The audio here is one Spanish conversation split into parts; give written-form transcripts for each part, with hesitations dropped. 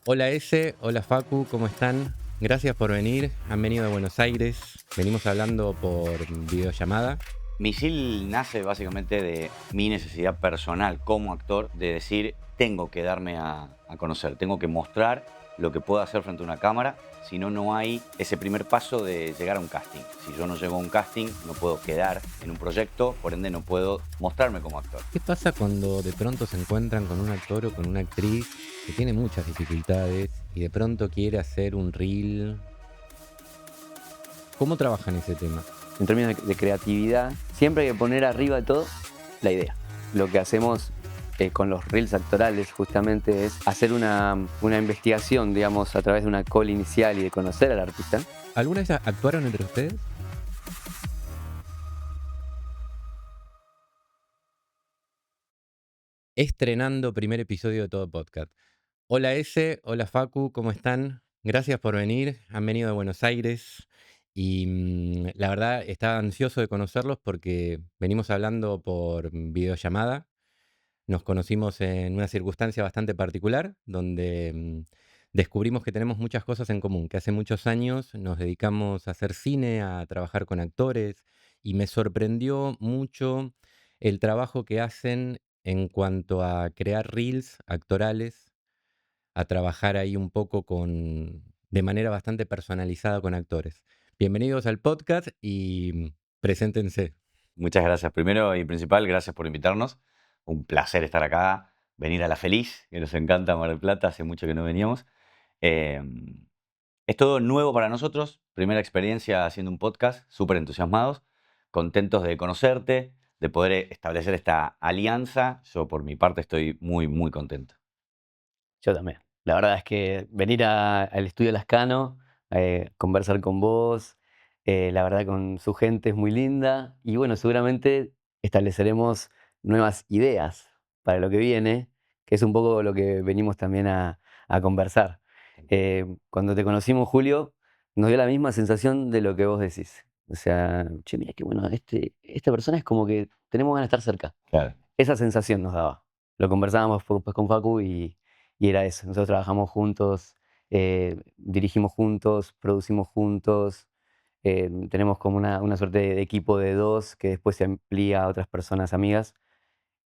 Hola S, hola Facu, ¿cómo están? Gracias por venir, han venido de Buenos Aires, venimos hablando por videollamada. Misil nace básicamente de mi necesidad personal como actor de decir, tengo que darme a conocer, tengo que mostrar lo que puedo hacer frente a una cámara, si no, no hay ese primer paso de llegar a un casting. Si yo no llego a un casting, no puedo quedar en un proyecto, por ende no puedo mostrarme como actor. ¿Qué pasa cuando de pronto se encuentran con un actor o con una actriz que tiene muchas dificultades y de pronto quiere hacer un reel? ¿Cómo trabajan ese tema? En términos de creatividad, siempre hay que poner arriba de todo la idea. Lo que hacemos con los reels actorales justamente es hacer una investigación, digamos, a través de una call inicial y de conocer al artista. ¿Alguna vez actuaron entre ustedes? Estrenando primer episodio de Todo Podcast. Hola S, hola Facu, ¿cómo están? Gracias por venir, han venido de Buenos Aires y la verdad estaba ansioso de conocerlos porque venimos hablando por videollamada. Nos conocimos en una circunstancia bastante particular donde descubrimos que tenemos muchas cosas en común, que hace muchos años nos dedicamos a hacer cine, a trabajar con actores y me sorprendió mucho el trabajo que hacen en cuanto a crear reels actorales, a trabajar ahí un poco de manera bastante personalizada con actores. Bienvenidos al podcast y preséntense. Muchas gracias. Primero y principal, gracias por invitarnos. Un placer estar acá, venir a La Feliz, que nos encanta Mar del Plata, hace mucho que no veníamos. Eh, Es todo nuevo para nosotros, primera experiencia haciendo un podcast, súper entusiasmados, contentos de conocerte, de poder establecer esta alianza. Yo por mi parte estoy muy, muy contento. Yo también. La verdad es que venir al estudio Lascano, conversar con vos, la verdad con su gente es muy linda y bueno, seguramente estableceremos nuevas ideas para lo que viene, que es un poco lo que venimos también a conversar. Cuando te conocimos, Julio, nos dio la misma sensación de lo que vos decís. O sea, che, mira qué bueno, esta persona es como que tenemos ganas de estar cerca. Claro. Esa sensación nos daba. Lo conversábamos pues con Facu y era eso. Nosotros trabajamos juntos, dirigimos juntos, producimos juntos. Tenemos como una suerte de equipo de dos que después se amplía a otras personas amigas.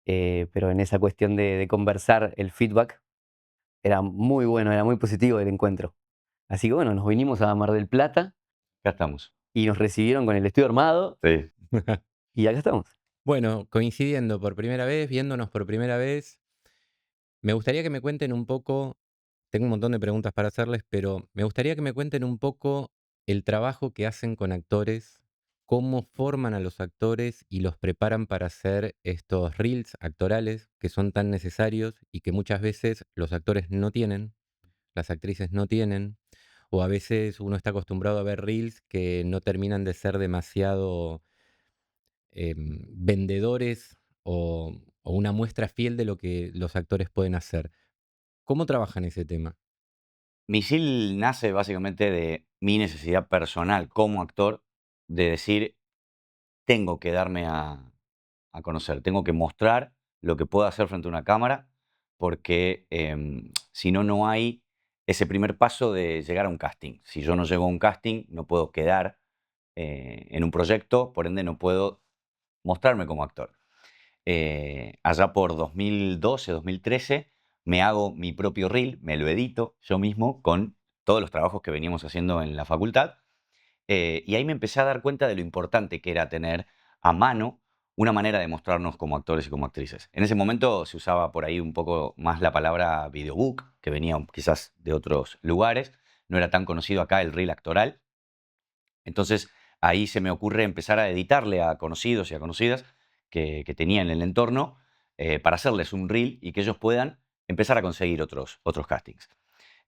Pero en esa cuestión de conversar, el feedback era muy bueno, era muy positivo el encuentro. Así que bueno, nos vinimos a Mar del Plata Acá estamos. y nos recibieron con el estudio armado Sí. y acá estamos. Bueno, coincidiendo por primera vez, viéndonos por primera vez, me gustaría que me cuenten un poco, tengo un montón de preguntas para hacerles, pero me gustaría que me cuenten un poco el trabajo que hacen con actores, cómo forman a los actores y los preparan para hacer estos reels actorales que son tan necesarios y que muchas veces los actores no tienen, las actrices no tienen, o a veces uno está acostumbrado a ver reels que no terminan de ser demasiado vendedores o una muestra fiel de lo que los actores pueden hacer. ¿Cómo trabajan ese tema? Misil nace básicamente de mi necesidad personal como actor de decir, tengo que darme a conocer, tengo que mostrar lo que puedo hacer frente a una cámara, porque si no, no hay ese primer paso de llegar a un casting. Si yo no llego a un casting, no puedo quedar en un proyecto, por ende no puedo mostrarme como actor. Allá por 2012, 2013, me hago mi propio reel, me lo edito yo mismo con todos los trabajos que veníamos haciendo en la facultad. Y ahí me empecé a dar cuenta de lo importante que era tener a mano una manera de mostrarnos como actores y como actrices. En ese momento se usaba por ahí un poco más la palabra videobook, que venía quizás de otros lugares. No era tan conocido acá el reel actoral. Entonces ahí se me ocurre empezar a editarle a conocidos y a conocidas que tenía en el entorno para hacerles un reel y que ellos puedan empezar a conseguir otros castings.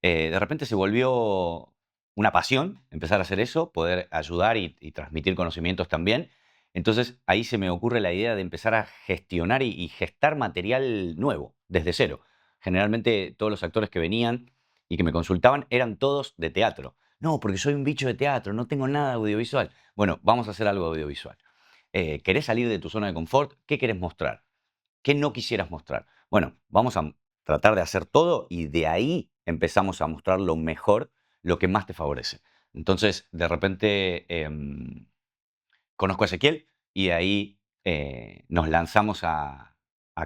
De repente se volvió una pasión empezar a hacer eso, poder ayudar y transmitir conocimientos también. Entonces ahí se me ocurre la idea de empezar a gestionar y gestar material nuevo, desde cero. Generalmente todos los actores que venían y que me consultaban eran todos de teatro. No, porque soy un bicho de teatro, no tengo nada audiovisual. Bueno, vamos a hacer algo audiovisual. ¿Querés salir de tu zona de confort? ¿Qué querés mostrar? ¿Qué no quisieras mostrar? Bueno, vamos a tratar de hacer todo y de ahí empezamos a mostrar lo mejor, lo que más te favorece. Entonces, de repente, conozco a Ezequiel y de ahí nos lanzamos a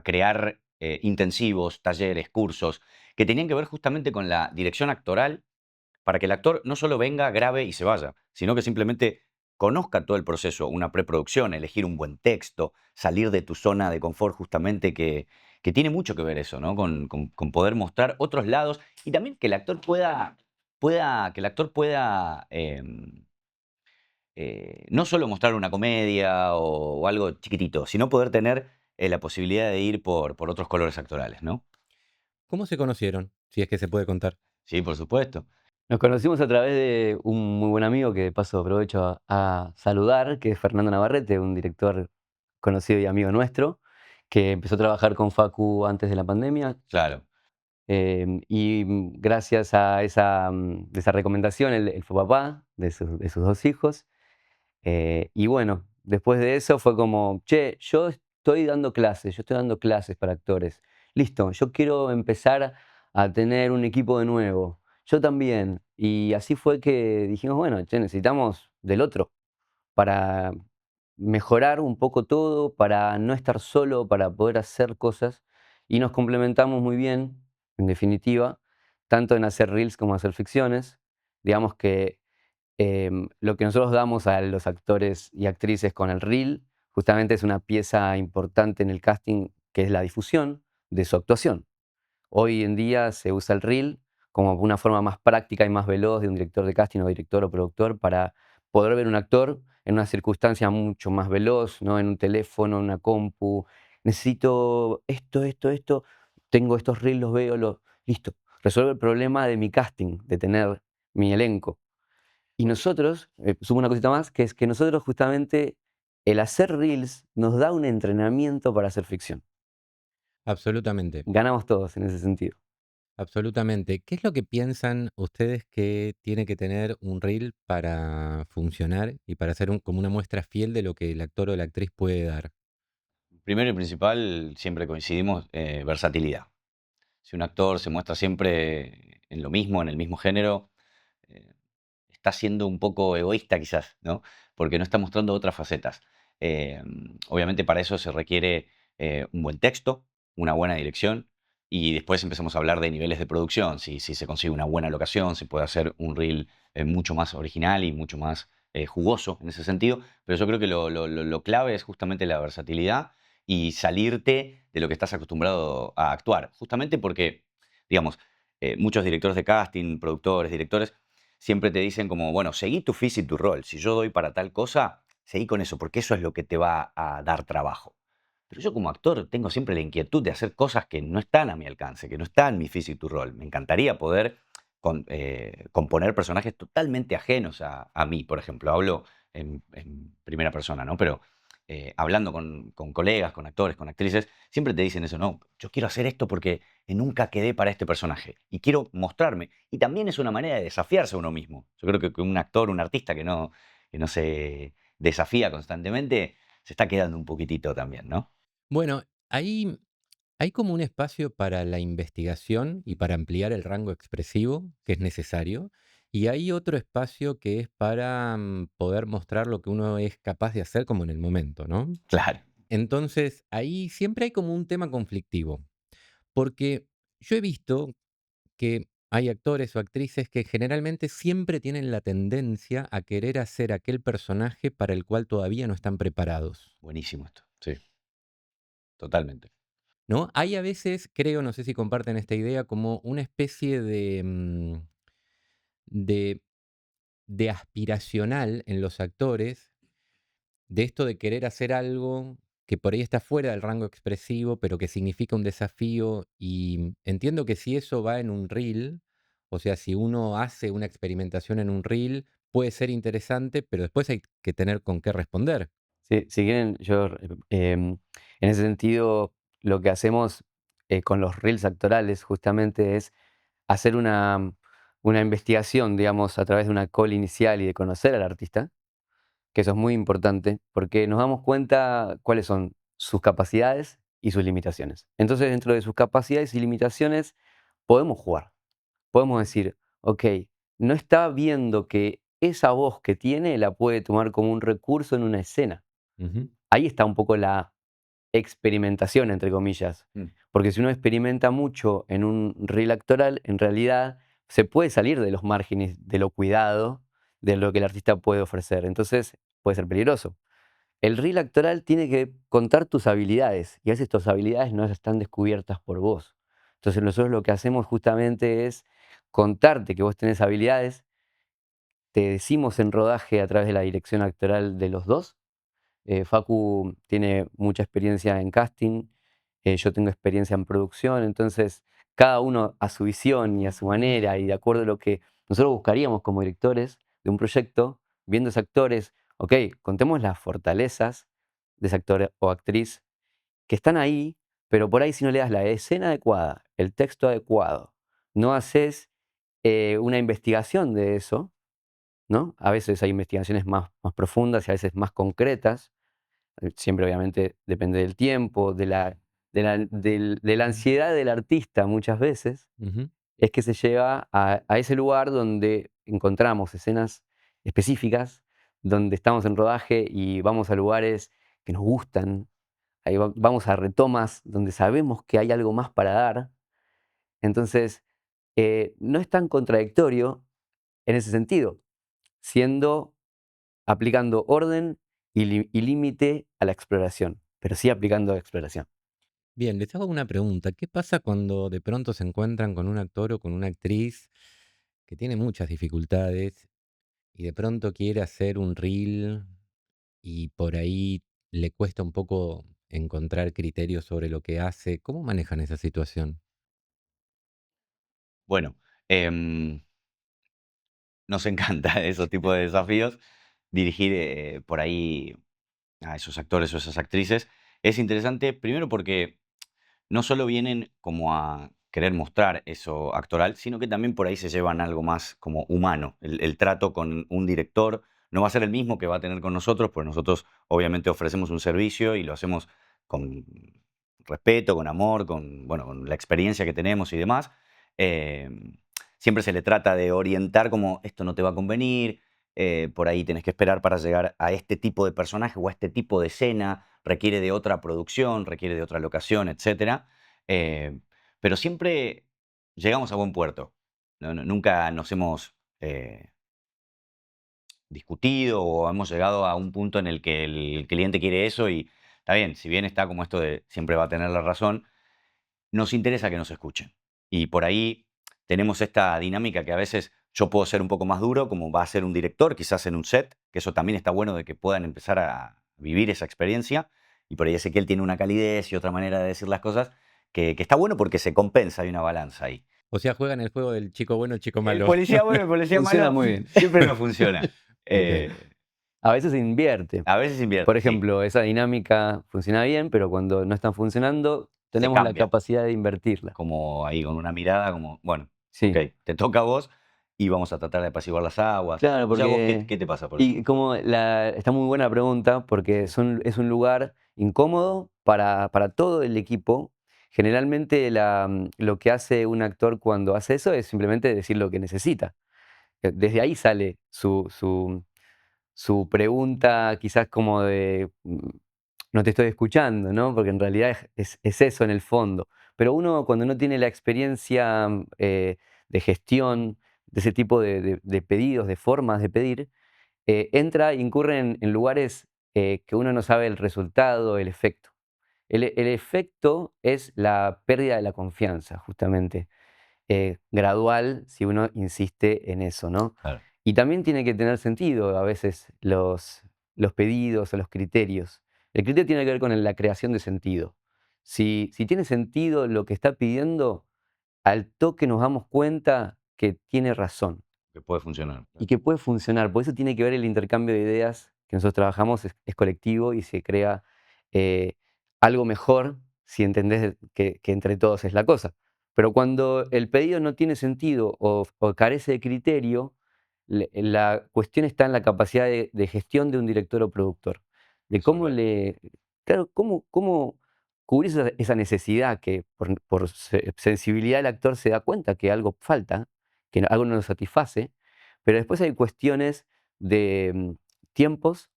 crear intensivos, talleres, cursos, que tenían que ver justamente con la dirección actoral para que el actor no solo venga, grabe y se vaya, sino que simplemente conozca todo el proceso, una preproducción, elegir un buen texto, salir de tu zona de confort justamente que tiene mucho que ver eso, ¿no? Con poder mostrar otros lados y también que el actor pueda no solo mostrar una comedia o algo chiquitito, sino poder tener la posibilidad de ir por otros colores actorales, ¿no? ¿Cómo se conocieron? Si es que se puede contar. Sí, por supuesto. Nos conocimos a través de un muy buen amigo que de paso aprovecho a saludar, que es Fernando Navarrete, un director conocido y amigo nuestro, que empezó a trabajar con Facu antes de la pandemia. Claro. Gracias a esa recomendación, él fue papá de sus 2 hijos. Y bueno, después de eso fue como, che, yo estoy dando clases para actores. Listo, yo quiero empezar a tener un equipo de nuevo. Yo también. Y así fue que dijimos, bueno, che, necesitamos del otro para mejorar un poco todo, para no estar solo, para poder hacer cosas. Y nos complementamos muy bien, en definitiva, tanto en hacer reels como hacer ficciones. Digamos que lo que nosotros damos a los actores y actrices con el reel justamente es una pieza importante en el casting, que es la difusión de su actuación. Hoy en día se usa el reel como una forma más práctica y más veloz de un director de casting o director o productor para poder ver un actor en una circunstancia mucho más veloz, no en un teléfono, en una compu. Necesito esto, tengo estos reels, los veo, listo. Resuelve el problema de mi casting, de tener mi elenco. Y nosotros, sumo una cosita más, que es que nosotros justamente el hacer reels nos da un entrenamiento para hacer ficción. Absolutamente, Ganamos todos en ese sentido. absolutamente. ¿Qué es lo que piensan ustedes que tiene que tener un reel para funcionar y para ser como una muestra fiel de lo que el actor o la actriz puede dar? Primero y principal, siempre coincidimos, versatilidad. Si un actor se muestra siempre en lo mismo, en el mismo género, eh, está siendo un poco egoísta quizás, ¿no? Porque no está mostrando otras facetas. Obviamente para eso se requiere un buen texto, una buena dirección y después empezamos a hablar de niveles de producción, si se consigue una buena locación, se puede hacer un reel mucho más original y mucho más jugoso en ese sentido, pero yo creo que lo clave es justamente la versatilidad y salirte de lo que estás acostumbrado a actuar, justamente porque, digamos, muchos directores de casting, productores, directores, siempre te dicen como, bueno, seguí tu físico y tu rol. Si yo doy para tal cosa, seguí con eso, porque eso es lo que te va a dar trabajo. Pero yo como actor tengo siempre la inquietud de hacer cosas que no están a mi alcance, que no están en mi físico y tu rol. Me encantaría poder componer personajes totalmente ajenos a mí, por ejemplo. Hablo en primera persona, ¿no? Pero hablando con colegas, con actores, con actrices, siempre te dicen eso, no, yo quiero hacer esto porque nunca quedé para este personaje y quiero mostrarme. Y también es una manera de desafiarse a uno mismo. Yo creo que un actor, un artista que no se desafía constantemente, se está quedando un poquitito también, ¿no? Bueno, ahí hay como un espacio para la investigación y para ampliar el rango expresivo que es necesario, y hay otro espacio que es para poder mostrar lo que uno es capaz de hacer como en el momento, ¿no? Claro. Entonces, ahí siempre hay como un tema conflictivo, porque yo he visto que hay actores o actrices que generalmente siempre tienen la tendencia a querer hacer aquel personaje para el cual todavía no están preparados, Buenísimo esto. Sí, totalmente. ¿no? Hay a veces, creo, no sé si comparten esta idea, como una especie de, de aspiracional en los actores, de esto de querer hacer algo que por ahí está fuera del rango expresivo, pero que significa un desafío. Y entiendo que si eso va en un reel, o sea, si uno hace una experimentación en un reel, puede ser interesante, pero después hay que tener con qué responder. Si quieren, yo en ese sentido, lo que hacemos con los reels actorales justamente es hacer una investigación, digamos, a través de una call inicial y de conocer al artista, que eso es muy importante, porque nos damos cuenta cuáles son sus capacidades y sus limitaciones. Entonces, dentro de sus capacidades y limitaciones, podemos jugar. podemos decir, ok, no está viendo que esa voz que tiene la puede tomar como un recurso en una escena. Ujú. Ahí está un poco la experimentación, entre comillas. Mm. Porque si uno experimenta mucho en un reel actoral, en realidad se puede salir de los márgenes de lo cuidado, de lo que el artista puede ofrecer. Entonces puede ser peligroso. El reel actoral tiene que contar tus habilidades y a veces tus habilidades no están descubiertas por vos. Entonces nosotros lo que hacemos justamente es contarte que vos tenés habilidades, te decimos en rodaje a través de la dirección actoral de los dos. Facu tiene mucha experiencia en casting, yo tengo experiencia en producción, entonces cada uno a su visión y a su manera y de acuerdo a lo que nosotros buscaríamos como directores de un proyecto, viendo a esos actores, ok, contemos las fortalezas de ese actor o actriz que están ahí, pero por ahí si no le das la escena adecuada, el texto adecuado, no haces una investigación de eso, ¿no? A veces hay investigaciones más profundas y a veces más concretas. Siempre obviamente depende del tiempo, de la ansiedad del artista muchas veces, Ujú. es que se lleva a ese lugar donde encontramos escenas específicas, donde estamos en rodaje y vamos a lugares que nos gustan, ahí vamos a retomas donde sabemos que hay algo más para dar. Entonces, no es tan contradictorio en ese sentido, siendo aplicando orden y límite a la exploración, pero sí aplicando exploración. Bien, les hago una pregunta. ¿Qué pasa cuando de pronto se encuentran con un actor o con una actriz que tiene muchas dificultades y de pronto quiere hacer un reel y por ahí le cuesta un poco encontrar criterios sobre lo que hace? ¿Cómo manejan esa situación? Bueno, nos encanta esos tipos de desafíos, dirigir por ahí a esos actores o esas actrices. Es interesante, primero porque no solo vienen como a querer mostrar eso actoral, sino que también por ahí se llevan algo más como humano. El trato con un director no va a ser el mismo que va a tener con nosotros, porque nosotros obviamente ofrecemos un servicio y lo hacemos con respeto, con amor, con, bueno, con la experiencia que tenemos y demás. Siempre se le trata de orientar como esto no te va a convenir, por ahí tenés que esperar para llegar a este tipo de personaje o a este tipo de escena, requiere de otra producción, requiere de otra locación, etcétera. Eh, pero siempre llegamos a buen puerto. Nunca nos hemos discutido o hemos llegado a un punto en el que el cliente quiere eso y está bien, si bien está como esto de siempre va a tener la razón, nos interesa que nos escuchen. Y por ahí tenemos esta dinámica que a veces yo puedo ser un poco más duro, como va a ser un director, quizás en un set, que eso también está bueno de que puedan empezar a vivir esa experiencia. Y por ahí Ezequiel tiene una calidez y otra manera de decir las cosas que está bueno porque se compensa, hay una balanza ahí. O sea, juegan el juego del chico bueno, el chico El malo. policía bueno, el policía Funciona malo, muy bien. siempre no funciona. Ok. A veces se invierte. A veces Por invierte, sí, ejemplo, esa dinámica funciona bien, pero cuando no están funcionando, se tenemos la cambia. capacidad de invertirla. Como ahí con una mirada, como, bueno, ok, Sí, te toca a vos y vamos a tratar de apaciguar las aguas. claro, O sea, vos, ¿qué, porque qué te pasa, por y ejemplo? como está muy buena la pregunta, porque Sí, es un lugar incómodo para todo el equipo. Generalmente lo que hace un actor cuando hace eso es simplemente decir lo que necesita. Desde ahí sale su pregunta quizás como de, no te estoy escuchando, ¿no? Porque en realidad es eso en el fondo. Pero uno cuando no tiene la experiencia de gestión de ese tipo de pedidos, de formas de pedir, entra, incurre en lugares que uno no sabe el resultado, el efecto. El efecto es la pérdida de la confianza, justamente gradual si uno insiste en eso, ¿no? claro, Y también tiene que tener sentido a veces los pedidos o los criterios. El criterio tiene que ver con la creación de sentido. Si tiene sentido lo que está pidiendo, al toque nos damos cuenta que tiene razón que puede funcionar. y que puede funcionar. Por eso tiene que ver el intercambio de ideas que nosotros trabajamos, es colectivo y se crea eh, algo mejor si entendés que entre todos es la cosa. Pero cuando el pedido no tiene sentido o carece de criterio, la cuestión está en la capacidad de gestión de un director o productor. De cómo Resolver. le. Claro, cómo cubrir esa necesidad que por sensibilidad el actor se da cuenta que algo falta que algo no nos satisface, pero después hay cuestiones de tiempos,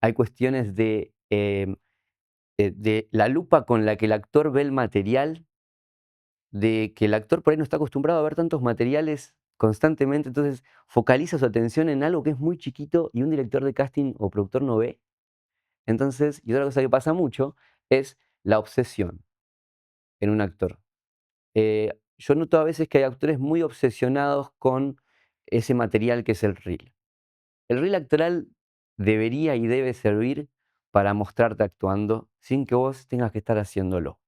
hay cuestiones de la lupa con la que el actor ve el material, de que el actor por ahí no está acostumbrado a ver tantos materiales constantemente, entonces focaliza su atención en algo que es muy chiquito y un director de casting o productor no ve. Entonces, y otra cosa que pasa mucho es la obsesión en un actor. Yo noto a veces que hay actores muy obsesionados con ese material que es el reel. El reel actoral debería y debe servir para mostrarte actuando sin que vos tengas que estar haciéndolo.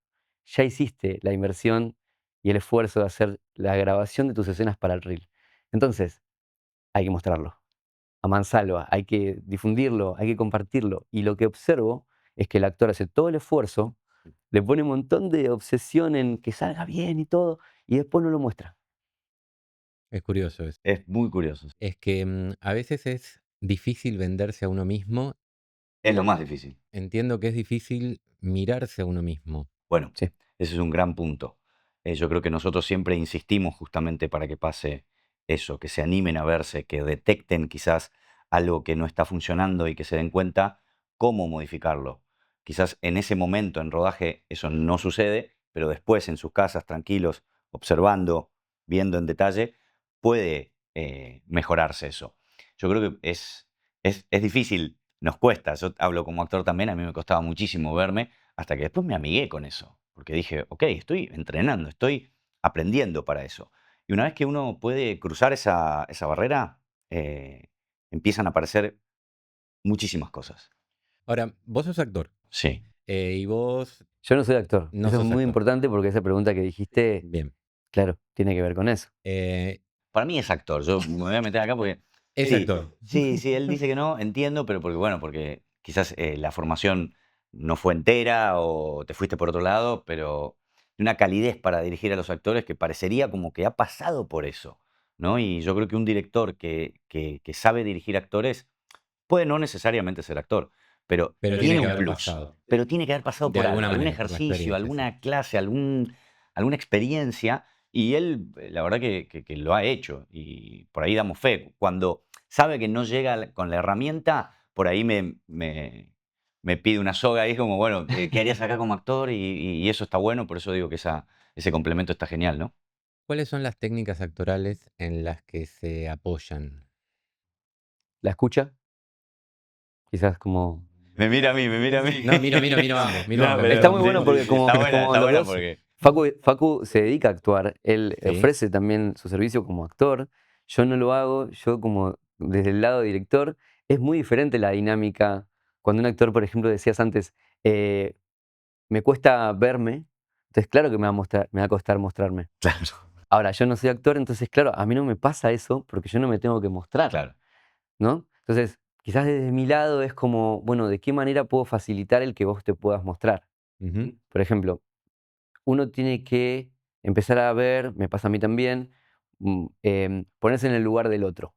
Ya hiciste la inversión y el esfuerzo de hacer la grabación de tus escenas para el reel. Entonces, hay que mostrarlo a mansalva, hay que difundirlo, hay que compartirlo. Y lo que observo es que el actor hace todo el esfuerzo, le pone un montón de obsesión en que salga bien y todo, y después no lo muestra. Es curioso eso. Es muy curioso. Es que a veces es difícil venderse a uno mismo. Es lo más difícil. Entiendo que es difícil mirarse a uno mismo. Bueno, Sí. ese es un gran punto. Yo creo que nosotros siempre insistimos justamente para que pase eso, que se animen a verse, que detecten quizás algo que no está funcionando y que se den cuenta cómo modificarlo. Quizás en ese momento en rodaje eso no sucede, pero después en sus casas, tranquilos, observando, viendo en detalle, puede mejorarse eso. Yo creo que es difícil, nos cuesta. Yo hablo como actor también, a mí me costaba muchísimo verme hasta que después me amigué con eso, porque dije, ok, estoy entrenando, estoy aprendiendo para eso. Y una vez que uno puede cruzar esa barrera, eh, empiezan a aparecer muchísimas cosas. Ahora, vos sos actor Sí, y vos Yo no soy actor. no Eso es sos muy actor. importante porque esa pregunta que dijiste, Bien. claro, tiene que ver con eso. Eh, para mí es actor. Yo me voy a meter acá porque es sí, actor. sí, él dice que no, entiendo, pero porque bueno, porque quizás la formación no fue entera o te fuiste por otro lado, pero una calidez para dirigir a los actores que parecería como que ha pasado por eso, ¿no? Y yo creo que un director que sabe dirigir actores puede no necesariamente ser actor, pero Pero tiene tiene que un haber plus, pasado. pero tiene que haber pasado De por algo, alguna algún manera, por la ejercicio, experiencia, sí. alguna clase, alguna experiencia, y él, la verdad que lo ha hecho, y por ahí damos fe. Cuando sabe que no llega con la herramienta, por ahí me pide una soga y es como, bueno, ¿qué harías acá como actor? Y eso está bueno, por eso digo que ese complemento está genial, ¿no? ¿Cuáles son las técnicas actorales en las que se apoyan? La escucha, quizás como... Me mira a mí, me mira a mí. No, miro ambos, miro No, ambos. Está pero muy sí, bueno porque está buena, como está los buena dos, porque Facu se dedica a actuar, él Sí. ofrece también su servicio como actor, yo no lo hago, yo como desde el lado director, es muy diferente la dinámica. Cuando un actor, por ejemplo, decías antes, eh, me cuesta verme, entonces claro que me va a costar mostrarme. claro, Ahora, yo no soy actor, entonces claro, a mí no me pasa eso porque yo no me tengo que mostrar, claro. ¿no? Entonces, quizás desde mi lado es como, bueno, ¿de qué manera puedo facilitar el que vos te puedas mostrar? Ujú. Por ejemplo, uno tiene que empezar a ver, me pasa a mí también, ponerse en el lugar del otro.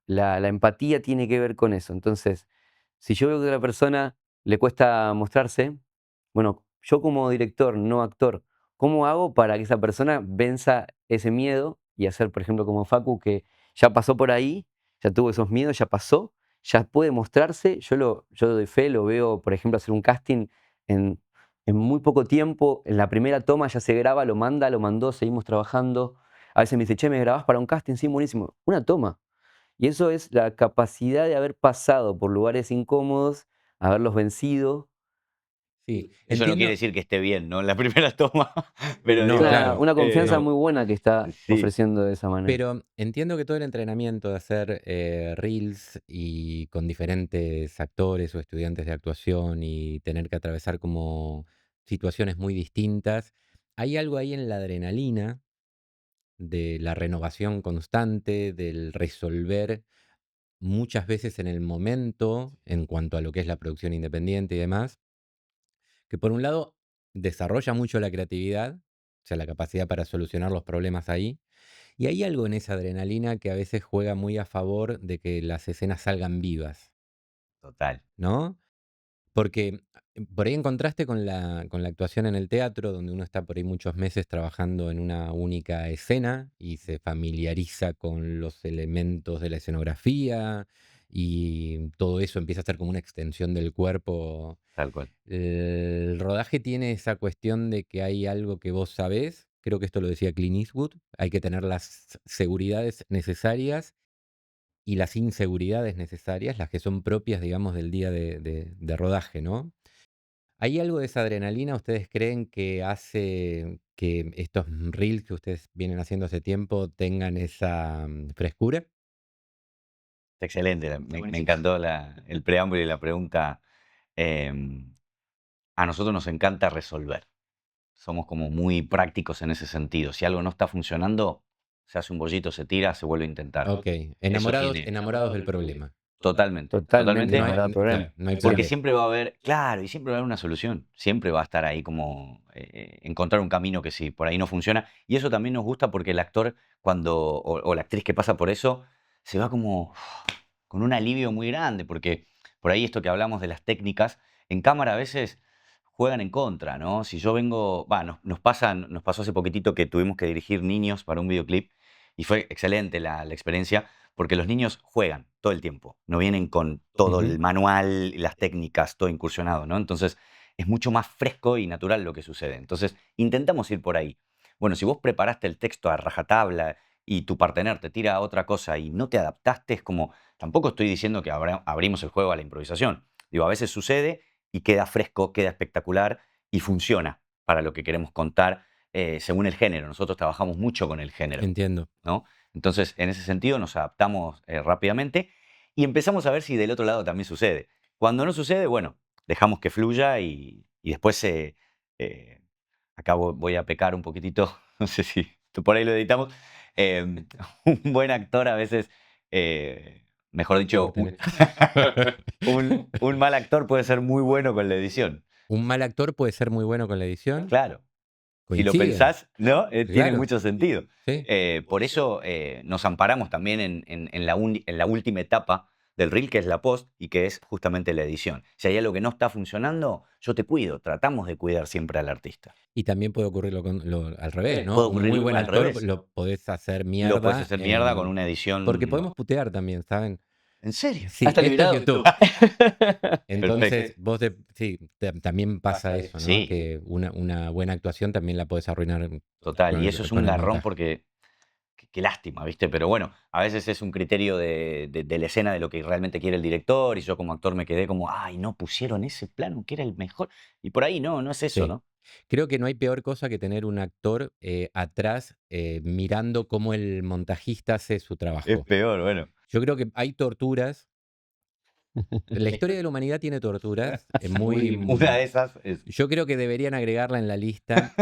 La empatía tiene que ver con eso. Entonces, si yo veo que a la persona le cuesta mostrarse, bueno, yo como director, no actor, ¿cómo hago para que esa persona venza ese miedo y hacer, por ejemplo, como Facu, que ya pasó por ahí, ya tuvo esos miedos, ya pasó, ya puede mostrarse? Yo doy fe, lo veo, por ejemplo, hacer un casting en, en muy poco tiempo, en la primera toma ya se graba, lo manda, lo mandó, seguimos trabajando. A veces me dice, che, ¿me grabás para un casting? Sí, buenísimo. Una toma. Y eso es la capacidad de haber pasado por lugares incómodos, haberlos vencido. Sí, Eso no quiere entiendo. decir que esté bien, ¿no? En la primera toma, pero No, digo, claro, Una confianza no. muy buena que está sí, ofreciendo de esa manera. Pero entiendo que todo el entrenamiento de hacer reels y con diferentes actores o estudiantes de actuación y tener que atravesar como situaciones muy distintas, hay algo ahí en la adrenalina de la renovación constante, del resolver muchas veces en el momento en cuanto a lo que es la producción independiente y demás, que por un lado desarrolla mucho la creatividad, o sea, la capacidad para solucionar los problemas ahí, y hay algo en esa adrenalina que a veces juega muy a favor de que las escenas salgan vivas, total. ¿no? Porque por ahí en contraste con la actuación en el teatro, donde uno está por ahí muchos meses trabajando en una única escena y se familiariza con los elementos de la escenografía y todo eso empieza a ser como una extensión del cuerpo. Tal cual. El rodaje tiene esa cuestión de que hay algo que vos sabés, creo que esto lo decía Clint Eastwood, hay que tener las seguridades necesarias y las inseguridades necesarias, las que son propias, digamos, del día de rodaje, ¿no? ¿Hay algo de esa adrenalina, ustedes creen, que hace que estos reels que ustedes vienen haciendo hace tiempo tengan esa frescura? Excelente, Está me buenísimo. encantó el preámbulo y la pregunta. Em, a nosotros nos encanta resolver. Somos como muy prácticos en ese sentido. Si algo no está funcionando, se hace un bollito, se tira, se vuelve a intentar. Ok, Eso enamorados, tiene enamorados del problema. totalmente, Totalmente No totalmente, hay, enamorado del problema. claro, no hay porque problema. Siempre. siempre va a haber, claro, y siempre va a haber una solución. Siempre va a estar ahí como encontrar un camino que sí, por ahí no funciona. Y eso también nos gusta porque el actor, o la actriz que pasa por eso, se va como con un alivio muy grande, porque por ahí esto que hablamos de las técnicas, en cámara a veces juegan en contra, ¿no? Si yo vengo, nos pasó hace poquitito que tuvimos que dirigir niños para un videoclip y fue excelente la experiencia, porque los niños juegan todo el tiempo, no vienen con todo Ujú. el manual, las técnicas, todo incursionado, ¿no? Entonces es mucho más fresco y natural lo que sucede. Entonces intentamos ir por ahí. Bueno, si vos preparaste el texto a rajatabla y tu partener te tira otra cosa y no te adaptaste, es como, tampoco estoy diciendo que abrimos el juego a la improvisación. Digo, a veces sucede y queda fresco, queda espectacular y funciona para lo que queremos contar según el género. Nosotros trabajamos mucho con el género, Entiendo. ¿no? Entonces, en ese sentido, nos adaptamos rápidamente y empezamos a ver si del otro lado también sucede. Cuando no sucede, bueno, dejamos que fluya y después, eh, acá voy a pecar un poquitito, no sé si por ahí lo editamos, un buen actor a veces, mejor dicho, Córtenle. un mal actor puede ser muy bueno con la edición. Un mal actor puede ser muy bueno con la edición. Claro, si lo Coincido. pensás, ¿no? Tiene Claro. mucho sentido. Sí. Por eso nos amparamos también en la última etapa del reel, que es la post y que es justamente la edición. Si hay algo que no está funcionando, yo te cuido. Tratamos de cuidar siempre al artista. Y también puede ocurrir al revés, ¿no? Puede Un muy ocurrir buen al actor revés. lo podés hacer Lo puedes mierda hacer mierda con una porque edición. podemos putear también, ¿saben? ¿En serio? Sí, Hasta esto es liberado YouTube. YouTube. Entonces, Perfecto. sí, también pasa eso, ¿no? Sí, Que una buena actuación también la podés arruinar total. con Y eso es con un el garrón montaje. porque qué lástima, ¿viste? Pero bueno, a veces es un criterio de la escena, de lo que realmente quiere el director, y yo como actor me quedé como, ay, no pusieron ese plano que era el mejor. Y por ahí no, no es eso, Sí. ¿no? Creo que no hay peor cosa que tener un actor atrás mirando cómo el montajista hace su Es trabajo. peor, bueno. Yo creo que hay torturas. La historia de la humanidad tiene torturas muy... Una de esas es. yo creo que deberían agregarla en la lista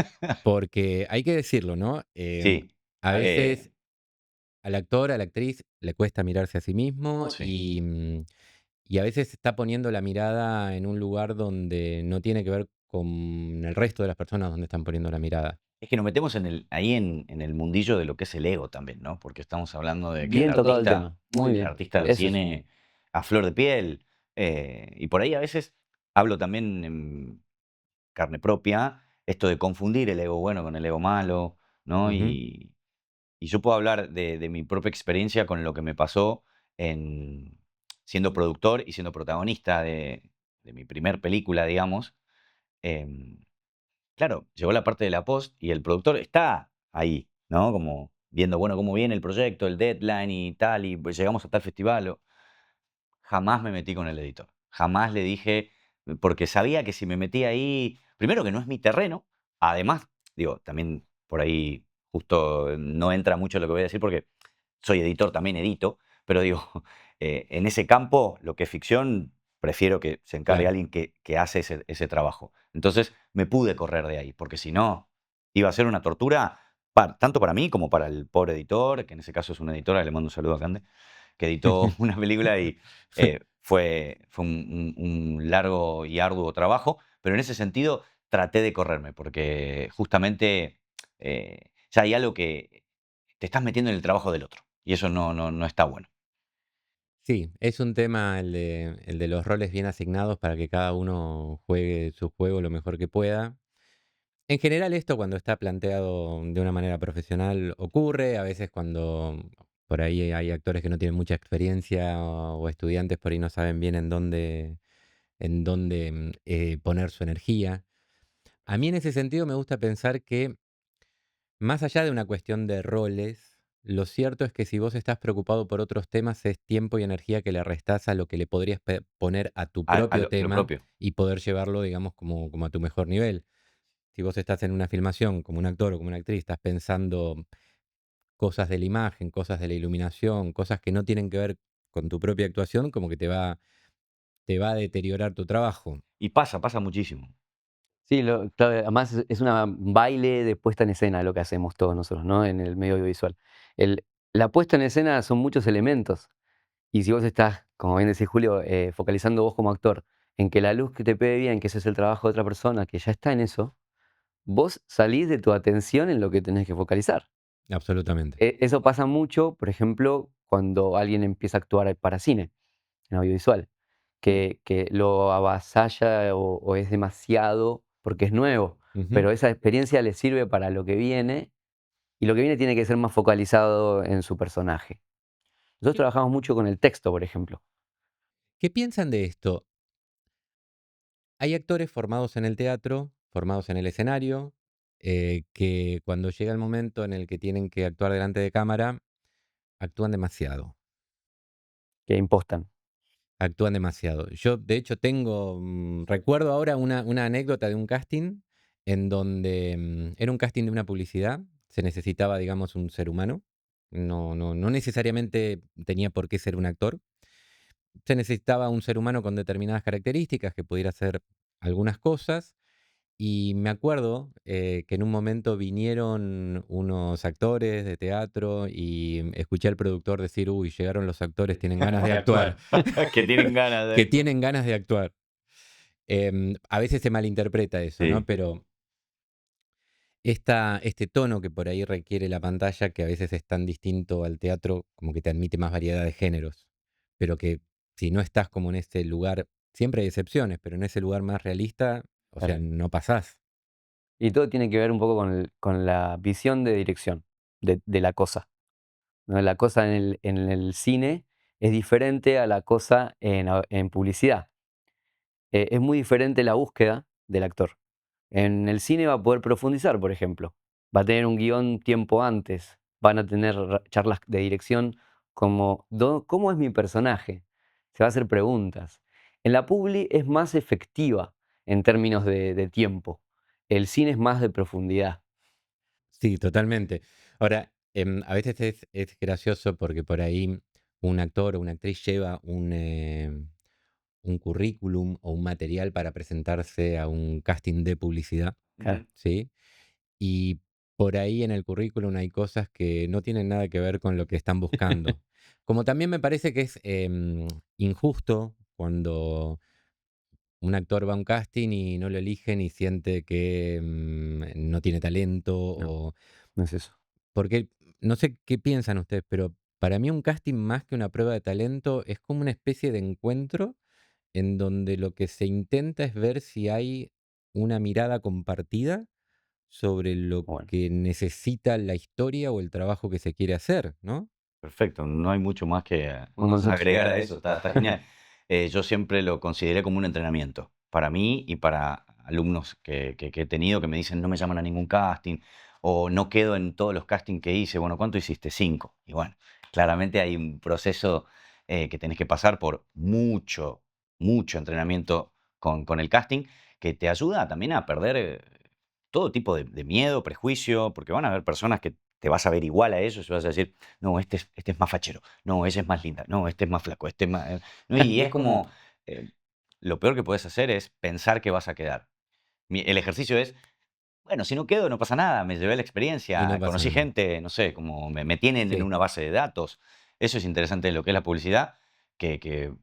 porque hay que decirlo, ¿no? Sí, A eh, veces al actor, a la actriz, le cuesta mirarse a sí mismo sí. y a veces está poniendo la mirada en un lugar donde no tiene que ver con el resto de las personas donde están poniendo la mirada. Es que nos metemos ahí en el mundillo de lo que es el ego también, ¿no? Porque estamos hablando de que Bien tocado el tema. Muy el bien. artista lo Eso es. tiene a flor de piel. Y por ahí a veces hablo también en carne propia, esto de confundir el ego bueno con el ego malo, ¿no? Ujú, Y yo puedo hablar de mi propia experiencia con lo que me pasó en siendo productor y siendo protagonista de mi primer película, digamos. Em, claro, llegó la parte de la post y el productor está ahí, ¿no? Como viendo, bueno, cómo viene el proyecto, el deadline y tal, y pues llegamos a tal festival. Jamás me metí con el editor. Jamás le dije, porque sabía que si me metía ahí, primero que no es mi terreno, además, digo, también por ahí justo no entra mucho lo que voy a decir porque soy editor, también edito, pero digo, en ese campo, lo que es ficción, prefiero que se encargue claro. alguien que hace ese trabajo. Entonces me pude correr de ahí, porque si no, iba a ser una tortura, tanto para mí como para el pobre editor, que en ese caso es una editora, le mando un saludo a Cande, que editó una película y fue un largo y arduo trabajo, pero en ese sentido traté de correrme, porque justamente ya hay algo que te estás metiendo en el trabajo del otro y eso no está bueno. Sí, es un tema el de los roles bien asignados para que cada uno juegue su juego lo mejor que pueda. En general esto cuando está planteado de una manera profesional ocurre, a veces cuando por ahí hay actores que no tienen mucha experiencia o estudiantes por ahí no saben bien en dónde poner su energía. A mí en ese sentido me gusta pensar que más allá de una cuestión de roles, lo cierto es que si vos estás preocupado por otros temas es tiempo y energía que le restás a lo que le podrías poner a tu A propio lo tema propio. y poder llevarlo, digamos, como a tu mejor nivel. Si vos estás en una filmación como un actor o como una actriz, estás pensando cosas de la imagen, cosas de la iluminación, cosas que no tienen que ver con tu propia actuación, como que te va a deteriorar tu trabajo. Y pasa muchísimo. Sí, claro, además es un baile de puesta en escena lo que hacemos todos nosotros, ¿no? En el medio audiovisual. El, la puesta en escena son muchos elementos. Y si vos estás, como bien decís Julio, focalizando vos como actor en que la luz que te pegue bien, que ese es el trabajo de otra persona que ya está en eso, vos salís de tu atención en lo que tenés que focalizar. Absolutamente. Eso pasa mucho, por ejemplo, cuando alguien empieza a actuar para cine, en audiovisual, Mm. que lo avasalla o es demasiado porque es nuevo, Ujú. pero esa experiencia le sirve para lo que viene y lo que viene tiene que ser más focalizado en su personaje. Nosotros ¿Qué, trabajamos mucho con el texto, por ejemplo. qué piensan de esto? Hay actores formados en el teatro, formados en el escenario, que cuando llega el momento en el que tienen que actuar delante de cámara, actúan demasiado. Que impostan. Actúan demasiado. Yo, de hecho, recuerdo ahora una anécdota de un casting en donde era un casting de una publicidad, se necesitaba, digamos, un ser humano, no necesariamente tenía por qué ser un actor, se necesitaba un ser humano con determinadas características que pudiera hacer algunas cosas. Y me acuerdo que en un momento vinieron unos actores de teatro y escuché al productor decir, uy, llegaron los actores, tienen ganas de De actuar, actuar. Que tienen ganas de que actuar. tienen ganas de actuar. A veces se malinterpreta eso, ¿no? Sí, Pero este tono que por ahí requiere la pantalla, que a veces es tan distinto al teatro, como que te admite más variedad de géneros, pero que si no estás como en ese lugar, siempre hay excepciones, pero en ese lugar más realista, o sea, Claro. no pasás. Y todo tiene que ver un poco con la visión de dirección de la cosa, ¿no? La cosa en el cine es diferente a la cosa en publicidad. Es muy diferente la búsqueda del actor. En el cine va a poder profundizar, por ejemplo. Va a tener un guión tiempo antes. Van a tener charlas de dirección como, ¿cómo es mi personaje? Se va a hacer preguntas. En la publi es más efectiva en términos de tiempo. El cine es más de profundidad. Sí, totalmente. Ahora, a veces es gracioso porque por ahí un actor o una actriz lleva un currículum o un material para presentarse a un casting de publicidad, Claro. ¿sí? Y por ahí en el currículum hay cosas que no tienen nada que ver con lo que están buscando. Como también me parece que es injusto cuando un actor va a un casting y no lo eligen y siente que no tiene talento No, o no es eso. porque no sé qué piensan ustedes, pero para mí un casting más que una prueba de talento es como una especie de encuentro en donde lo que se intenta es ver si hay una mirada compartida sobre lo Bueno, que necesita la historia o el trabajo que se quiere hacer, ¿no? perfecto. No hay mucho más que un concepto. agregar a eso. Está genial. Yo siempre lo consideré como un entrenamiento para mí y para alumnos que he tenido que me dicen no me llaman a ningún casting o no quedo en todos los castings que hice. Bueno, ¿cuánto hiciste? 5. Y bueno, claramente hay un proceso que tenés que pasar por mucho entrenamiento con el casting que te ayuda también a perder todo tipo de miedo, prejuicio, porque van a haber personas que te vas a ver igual a ellos y vas a decir, no, este es más fachero, no, ella es más linda, no, este es más flaco, este es más... ¿no? Y es como, eh, lo peor que puedes hacer es pensar que vas a quedar. El ejercicio es, bueno, si no quedo no pasa nada, me llevé la Y no experiencia, pasa conocí nada. gente, no sé, como me tienen en Sí. una base de datos. Eso es interesante de lo que es la publicidad,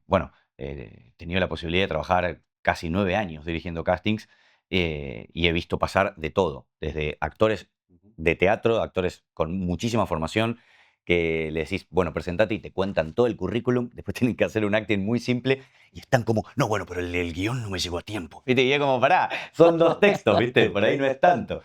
bueno, he tenido la posibilidad de trabajar casi 9 años dirigiendo castings y he visto pasar de todo, desde actores Ujú. de teatro, actores con muchísima formación, que le decís, bueno, presentate y te cuentan todo el currículum, después tienen que hacer un acting muy simple y están como, no, bueno, pero el guión no me llegó a tiempo. ¿Viste? Y es como, pará, son 2 textos, ¿viste? Por ahí no es tanto.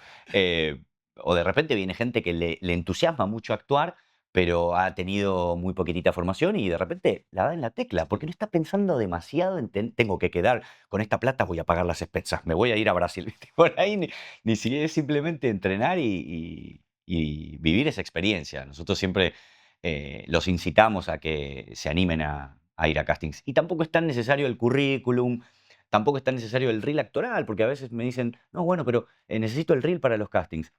O de repente viene gente que le entusiasma mucho actuar, pero ha tenido muy poquitita formación y de repente la da en la tecla, porque no está pensando demasiado en tengo que quedar con esta plata, voy a pagar las expensas, me voy a ir a Brasil. ¿Viste? Por ahí ni siquiera es simplemente entrenar y vivir esa experiencia. Nosotros siempre los incitamos a que se animen a ir a castings. Y tampoco es tan necesario el currículum, tampoco es tan necesario el reel actoral, porque a veces me dicen, no, bueno, pero necesito el reel para los castings.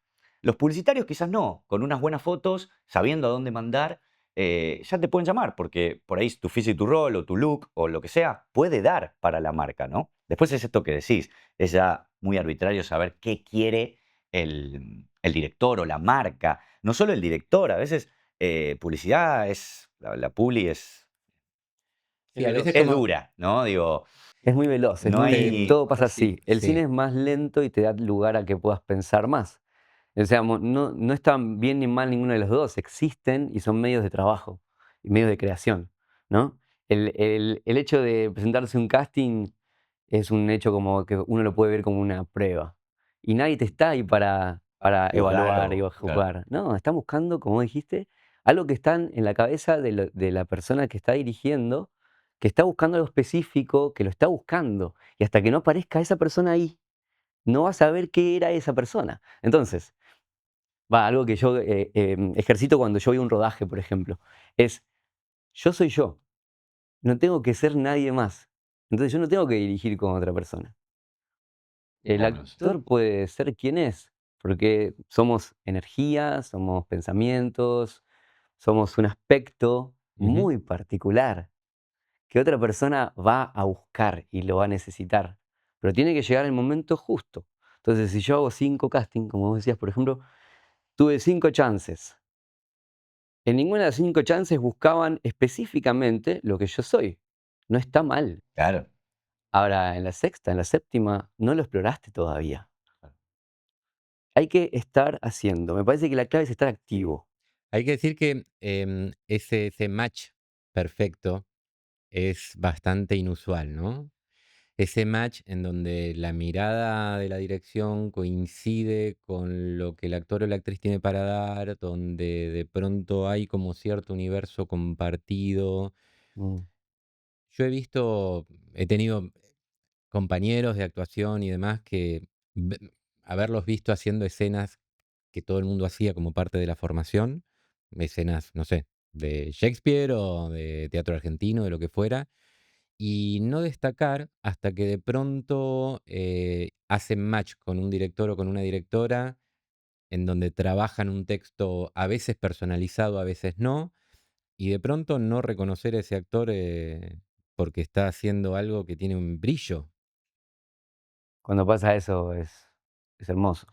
Los publicitarios quizás no, con unas buenas fotos, sabiendo a dónde mandar, ya te pueden llamar, porque por ahí tu físico, tu rol o tu look o lo que sea puede dar para la marca, ¿no? Después es esto que decís, es ya muy arbitrario saber qué quiere el director o la marca. No solo el director, a veces publicidad es, la publi Sí, a veces es como... dura, ¿no? Digo, Es muy veloz, no hay... todo pasa así. El cine Sí, es más lento y te da lugar a que puedas pensar más. O sea, no están bien ni mal ninguno de los dos, existen y son medios de trabajo y medios de creación, ¿no? El hecho de presentarse a un casting es un hecho como que uno lo puede ver como una prueba. Y nadie te está ahí para evaluar y Claro, claro. juzgar. No, están buscando, como dijiste, algo que está en la cabeza de la persona que está dirigiendo, que está buscando algo específico, que lo está buscando. Y hasta que no aparezca esa persona ahí, no vas a saber qué era esa persona. Entonces, algo que yo ejercito cuando yo voy a un rodaje, por ejemplo, es yo soy yo, no tengo que ser nadie más. Entonces yo no tengo que dirigir con otra persona. El Bueno, sí. actor puede ser quien es, porque somos energía, somos pensamientos, somos un aspecto ujú. muy particular que otra persona va a buscar y lo va a necesitar. Pero tiene que llegar el momento justo. Entonces, si yo hago 5 castings, como vos decías, por ejemplo, tuve 5 chances. En ninguna de las 5 chances buscaban específicamente lo que yo soy. No está mal. Claro. Ahora, en la sexta, en la séptima, no lo exploraste todavía. Hay que estar haciendo. Me parece que la clave es estar activo. Hay que decir que ese match perfecto es bastante inusual, ¿no? Ese match en donde la mirada de la dirección coincide con lo que el actor o la actriz tiene para dar, donde de pronto hay como cierto universo compartido. Mm. Yo he tenido compañeros de actuación y demás que haberlos visto haciendo escenas que todo el mundo hacía como parte de la formación, escenas, no sé, de Shakespeare o de teatro argentino, de lo que fuera, y no destacar hasta que de pronto hacen match con un director o con una directora en donde trabajan un texto a veces personalizado, a veces no, y de pronto no reconocer a ese actor porque está haciendo algo que tiene un brillo. Cuando pasa eso es hermoso.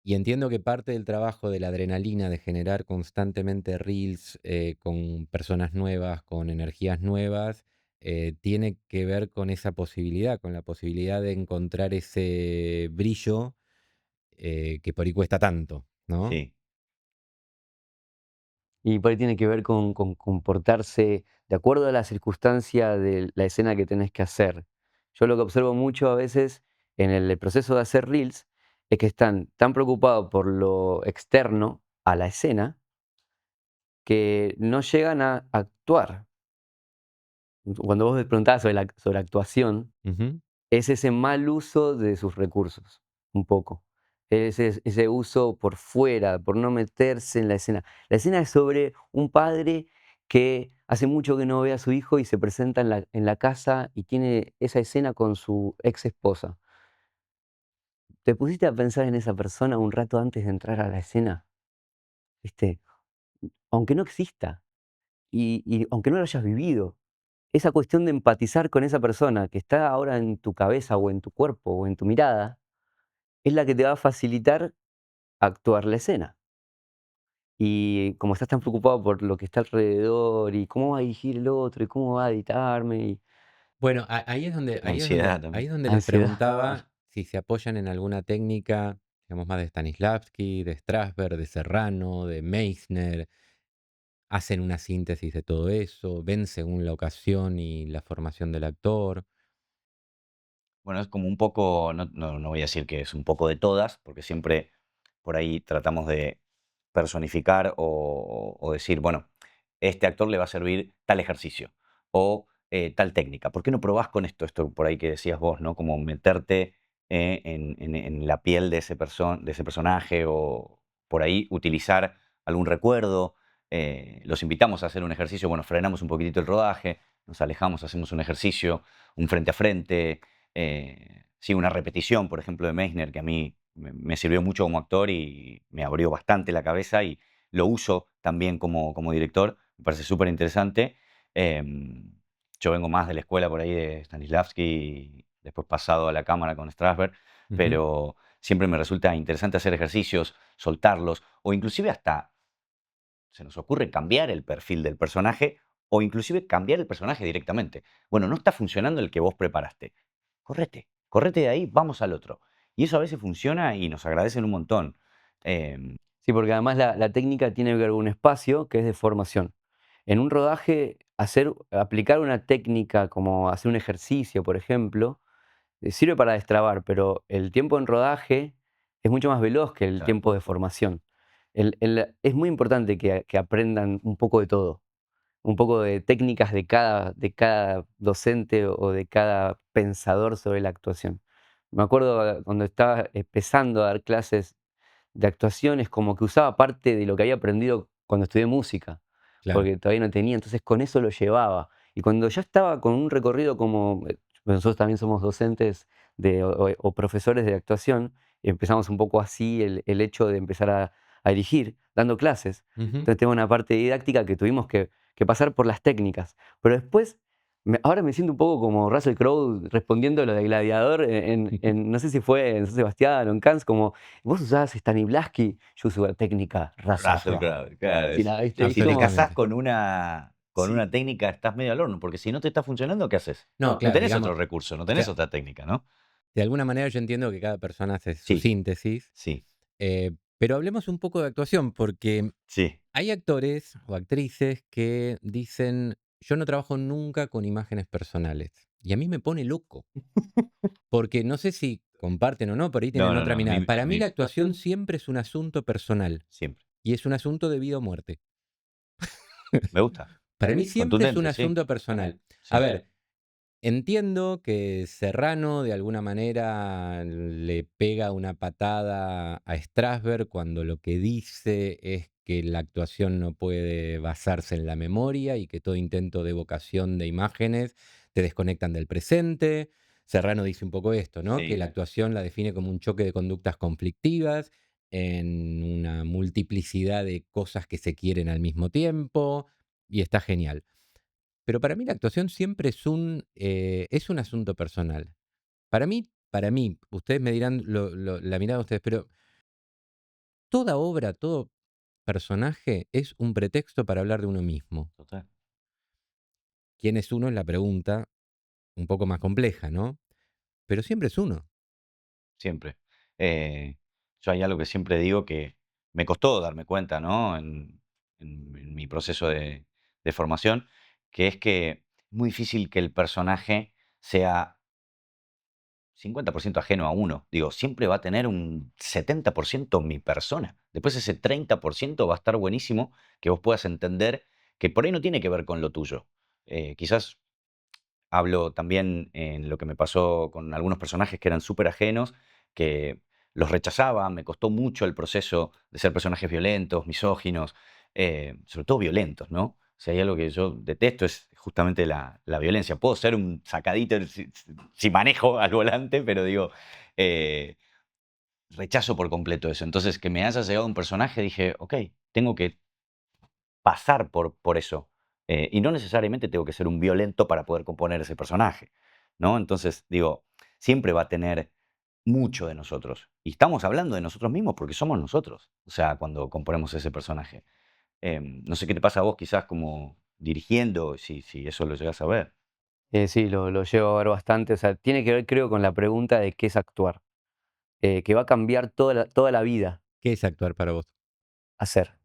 Y entiendo que parte del trabajo de la adrenalina, de generar constantemente reels con personas nuevas, con energías nuevas, tiene que ver con esa posibilidad, con la posibilidad de encontrar ese brillo que por ahí cuesta tanto, ¿no? Sí, Y por ahí tiene que ver con comportarse de acuerdo a la circunstancia de la escena que tenés que hacer. Yo lo que observo mucho a veces en el proceso de hacer reels es que están tan preocupados por lo externo a la escena que no llegan a actuar. Cuando vos me preguntabas sobre actuación, Ujú. es ese mal uso de sus recursos, un poco. Ese uso por fuera, por no meterse en la escena. La escena es sobre un padre que hace mucho que no ve a su hijo y se presenta en la casa y tiene esa escena con su ex esposa. ¿Te pusiste a pensar en esa persona un rato antes de entrar a la escena? ¿Viste? Aunque no exista y aunque no lo hayas vivido, esa cuestión de empatizar con esa persona que está ahora en tu cabeza o en tu cuerpo o en tu mirada, es la que te va a facilitar actuar la escena. Y como estás tan preocupado por lo que está alrededor y cómo va a dirigir el otro y cómo va a editarme y Bueno, ansiedad ahí es también. donde les ansiedad. preguntaba si se apoyan en alguna técnica, digamos más de Stanislavski, de Strasberg, de Serrano, de Meissner. hacen una síntesis de todo eso, ven según la ocasión y la formación del actor. Bueno, es como un poco, no voy a decir que es un poco de todas, porque siempre por ahí tratamos de personificar o decir, bueno, este actor le va a servir tal ejercicio o tal técnica. ¿Por qué no probás con esto? Esto por ahí que decías vos, ¿no? Como meterte en la piel de de ese personaje o por ahí utilizar algún recuerdo. Los invitamos a hacer un ejercicio, bueno, frenamos un poquitito el rodaje, nos alejamos, hacemos un ejercicio, un frente a frente, sí, una repetición, por ejemplo, de Meissner, que a mí me sirvió mucho como actor y me abrió bastante la cabeza y lo uso también como director, me parece súper interesante. Yo vengo más de la escuela por ahí de Stanislavski, después pasado a la cámara con Strasberg, Ujú, pero siempre me resulta interesante hacer ejercicios, soltarlos, o inclusive hasta se nos ocurre cambiar el perfil del personaje o inclusive cambiar el personaje directamente. Bueno, no está funcionando el que vos preparaste. Correte de ahí, vamos al otro. Y eso a veces funciona y nos agradecen un montón. Em, Sí, porque además la técnica tiene que ver con un espacio que es de formación. En un rodaje, aplicar una técnica como hacer un ejercicio, por ejemplo, sirve para destrabar, pero el tiempo en rodaje es mucho más veloz que el claro, tiempo de formación. Es muy importante que aprendan un poco de todo, un poco de técnicas de cada docente o de cada pensador sobre la actuación. Me acuerdo cuando estaba empezando a dar clases de actuaciones, como que usaba parte de lo que había aprendido cuando estudié música, claro. porque todavía no tenía, entonces con eso lo llevaba. Y cuando ya estaba con un recorrido como, nosotros también somos docentes o profesores de actuación, y empezamos un poco así el hecho de empezar a dirigir, dando clases. Ujú. Entonces tengo una parte didáctica que tuvimos que pasar por las técnicas, pero después ahora me siento un poco como Russell Crowe respondiendo a lo de Gladiador no sé si fue en San Sebastián o en Cannes, como vos usabas Stanislavski, yo uso la técnica Russell Russell Crowe. Crowe, claro. Sí, nada, ¿viste? Es Si te como, casás Absolutamente. con sí, una técnica, estás medio al horno, porque si no te está funcionando, ¿qué haces? No, No claro, tenés digamos, otro recurso, no tenés cla- otra técnica, ¿no? de alguna manera yo entiendo que cada persona hace su Sí, síntesis, sí, pero hablemos un poco de actuación, porque sí. hay actores o actrices que dicen, yo no trabajo nunca con imágenes personales. Y a mí me pone loco, porque no sé si comparten o no, por ahí No, tienen no, otra no, mirada. a Para mí mí la actuación siempre es un asunto personal siempre. y es un asunto de vida o muerte. Me gusta. Para mí siempre es un Contundente, sí, asunto personal. A sí. ver, entiendo que Serrano de alguna manera le pega una patada a Strasberg cuando lo que dice es que la actuación no puede basarse en la memoria y que todo intento de evocación de imágenes te desconectan del presente. Serrano dice un poco esto, ¿no? Que la Sí, actuación la define como un choque de conductas conflictivas en una multiplicidad de cosas que se quieren al mismo tiempo y está genial. Pero para mí la actuación siempre es un asunto personal. Para mí, ustedes me dirán la mirada de ustedes, pero toda obra, todo personaje es un pretexto para hablar de uno mismo. total, ¿Quién es uno? Es la pregunta un poco más compleja, ¿no? Pero siempre es uno. siempre. Yo hay algo que siempre digo que me costó darme cuenta, ¿no? En mi proceso de formación, que es que es muy difícil que el personaje sea 50% ajeno a uno. Digo, siempre va a tener un 70% mi persona. Después ese 30% va a estar buenísimo que vos puedas entender que por ahí no tiene que ver con lo tuyo. Quizás hablo también en lo que me pasó con algunos personajes que eran súper ajenos, que los rechazaba, me costó mucho el proceso de ser personajes violentos, misóginos, sobre todo violentos, ¿no? Si hay algo que yo detesto es justamente la violencia. Puedo ser un sacadito si manejo al volante, pero digo, eh, rechazo por completo eso. Entonces, que me haya llegado un personaje, dije, ok, tengo que pasar por eso. Y no necesariamente tengo que ser un violento para poder componer ese personaje, ¿no? Entonces, digo, siempre va a tener mucho de nosotros. Y estamos hablando de nosotros mismos porque somos nosotros, o sea, cuando componemos ese personaje. No sé qué te pasa a vos, quizás como dirigiendo, si eso lo llegas a ver. Sí, lo llevo a ver bastante, o sea, tiene que ver creo con la pregunta de qué es actuar, que va a cambiar toda la vida, ¿Qué es actuar para vos? hacer.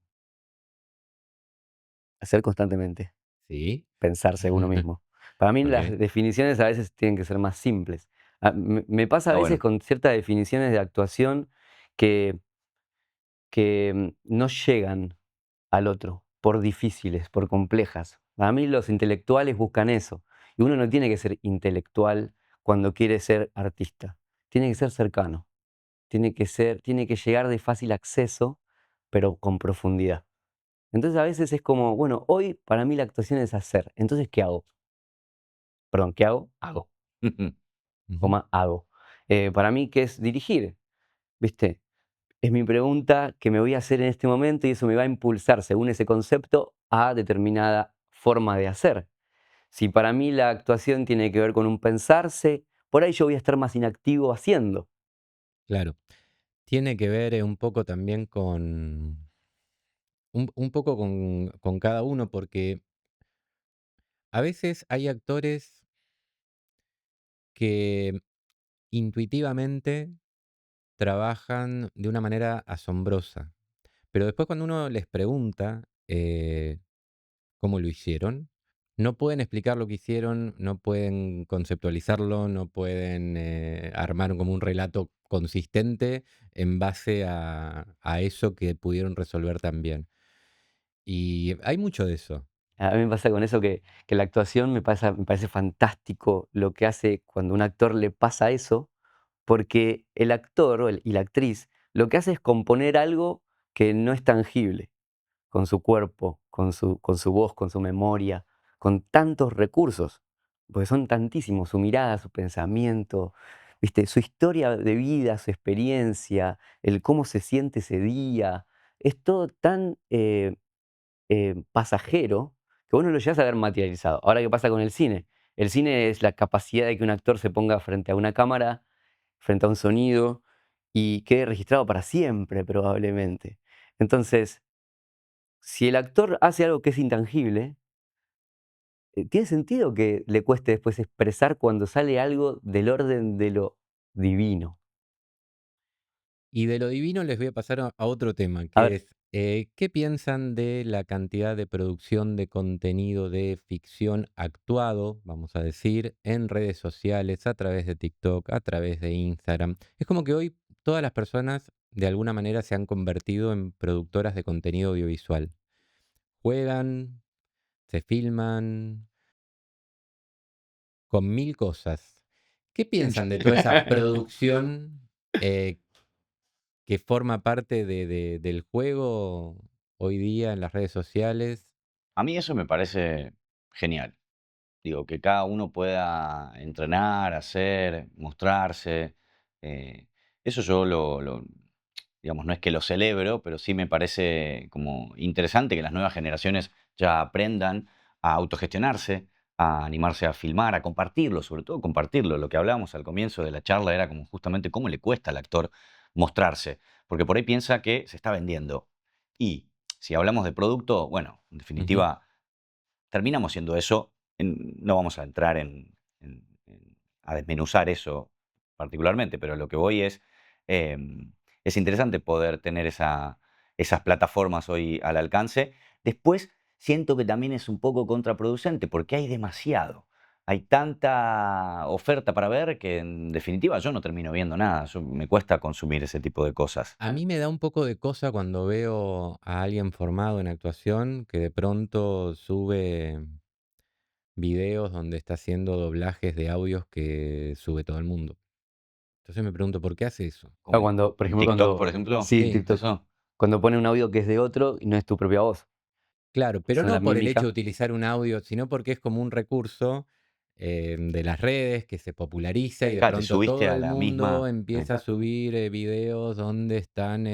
Hacer constantemente, ¿Sí? pensarse uno mismo. Para mí las Ok, definiciones a veces tienen que ser más simples. Me pasa a Está veces bueno. con ciertas definiciones de actuación que, no llegan al otro por difíciles, por complejas. Para mí los intelectuales buscan eso. Y uno no tiene que ser intelectual cuando quiere ser artista. Tiene que ser cercano. Tiene que llegar de fácil acceso, pero con profundidad. Entonces a veces es como, bueno, hoy para mí la actuación es hacer. Entonces, ¿qué hago? Perdón, ¿qué hago? Hago. ujú, Coma, hago. Para mí, ¿qué es dirigir? ¿Viste? Es mi pregunta que me voy a hacer en este momento y eso me va a impulsar, según ese concepto, a determinada forma de hacer. Si para mí la actuación tiene que ver con un pensarse, por ahí yo voy a estar más inactivo haciendo. claro. Tiene que ver un poco también con, un poco con cada uno, porque a veces hay actores que intuitivamente trabajan de una manera asombrosa, pero después cuando uno les pregunta cómo lo hicieron, no pueden explicar lo que hicieron, no pueden conceptualizarlo, no pueden armar como un relato consistente en base a eso que pudieron resolver también. Y hay mucho de eso. A mí me pasa con eso que la actuación me parece fantástico lo que hace cuando a un actor le pasa eso, porque el actor y la actriz lo que hace es componer algo que no es tangible, con su cuerpo, con su voz, con su memoria, con tantos recursos, porque son tantísimos, su mirada, su pensamiento, ¿viste? Su historia de vida, su experiencia, el cómo se siente ese día, es todo tan pasajero que vos no lo llegas a ver materializado. Ahora, ¿qué pasa con el cine? El cine es la capacidad de que un actor se ponga frente a una cámara, frente a un sonido y quede registrado para siempre, probablemente. Entonces, si el actor hace algo que es intangible, tiene sentido que le cueste después expresar cuando sale algo del orden de lo divino. Y de lo divino les voy a pasar a otro tema, A que ver, es, ¿qué piensan de la cantidad de producción de contenido de ficción actuado, vamos a decir, en redes sociales, a través de TikTok, a través de Instagram? Es como que hoy todas las personas de alguna manera se han convertido en productoras de contenido audiovisual. Juegan, se filman con mil cosas. ¿Qué piensan de toda esa producción eh, que forma parte del juego hoy día en las redes sociales? A mí eso me parece genial. Digo, que cada uno pueda entrenar, hacer, mostrarse. eh, Eso yo digamos, no es que lo celebro, pero sí me parece como interesante que las nuevas generaciones ya aprendan a autogestionarse, a animarse a filmar, a compartirlo, sobre todo compartirlo. Lo que hablábamos al comienzo de la charla era como justamente cómo le cuesta al actor mostrarse, porque por ahí piensa que se está vendiendo. Y si hablamos de producto, bueno, en Ujú. definitiva, terminamos siendo eso. No vamos a entrar a desmenuzar eso particularmente, pero lo que voy es interesante poder tener esas plataformas hoy al alcance. Después, siento que también es un poco contraproducente porque hay demasiado. Hay tanta oferta para ver que en definitiva yo no termino viendo nada. Me cuesta consumir ese tipo de cosas. A mí me da un poco de cosa cuando veo a alguien formado en actuación que de pronto sube videos donde está haciendo doblajes de audios que sube todo el mundo. Entonces me pregunto, ¿por qué hace eso? claro, Como por en ejemplo, TikTok, por ejemplo. sí, en Sí, TikTok, Eso. cuando pone un audio que es de otro y no es tu propia voz, claro, pero usa la no por el hecho de mímica. utilizar un audio, sino porque es como un recurso de las redes que se populariza y de Claro, te pronto subiste todo a el la mundo misma. empieza a subir videos donde están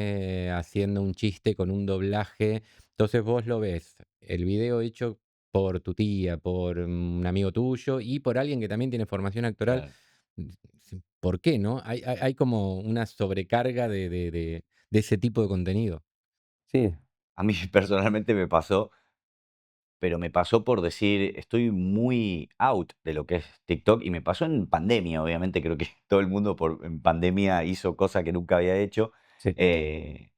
haciendo un chiste con un doblaje. Entonces vos lo ves, el video hecho por tu tía, por un amigo tuyo y por alguien que también tiene formación actoral. Claro. ¿Por qué, no? Hay como una sobrecarga de ese tipo de contenido. Sí, A mí personalmente me pasó, pero me pasó por decir, estoy muy out de lo que es TikTok y me pasó en pandemia, obviamente, creo que todo el mundo en pandemia hizo cosas que nunca había hecho. sí. eh,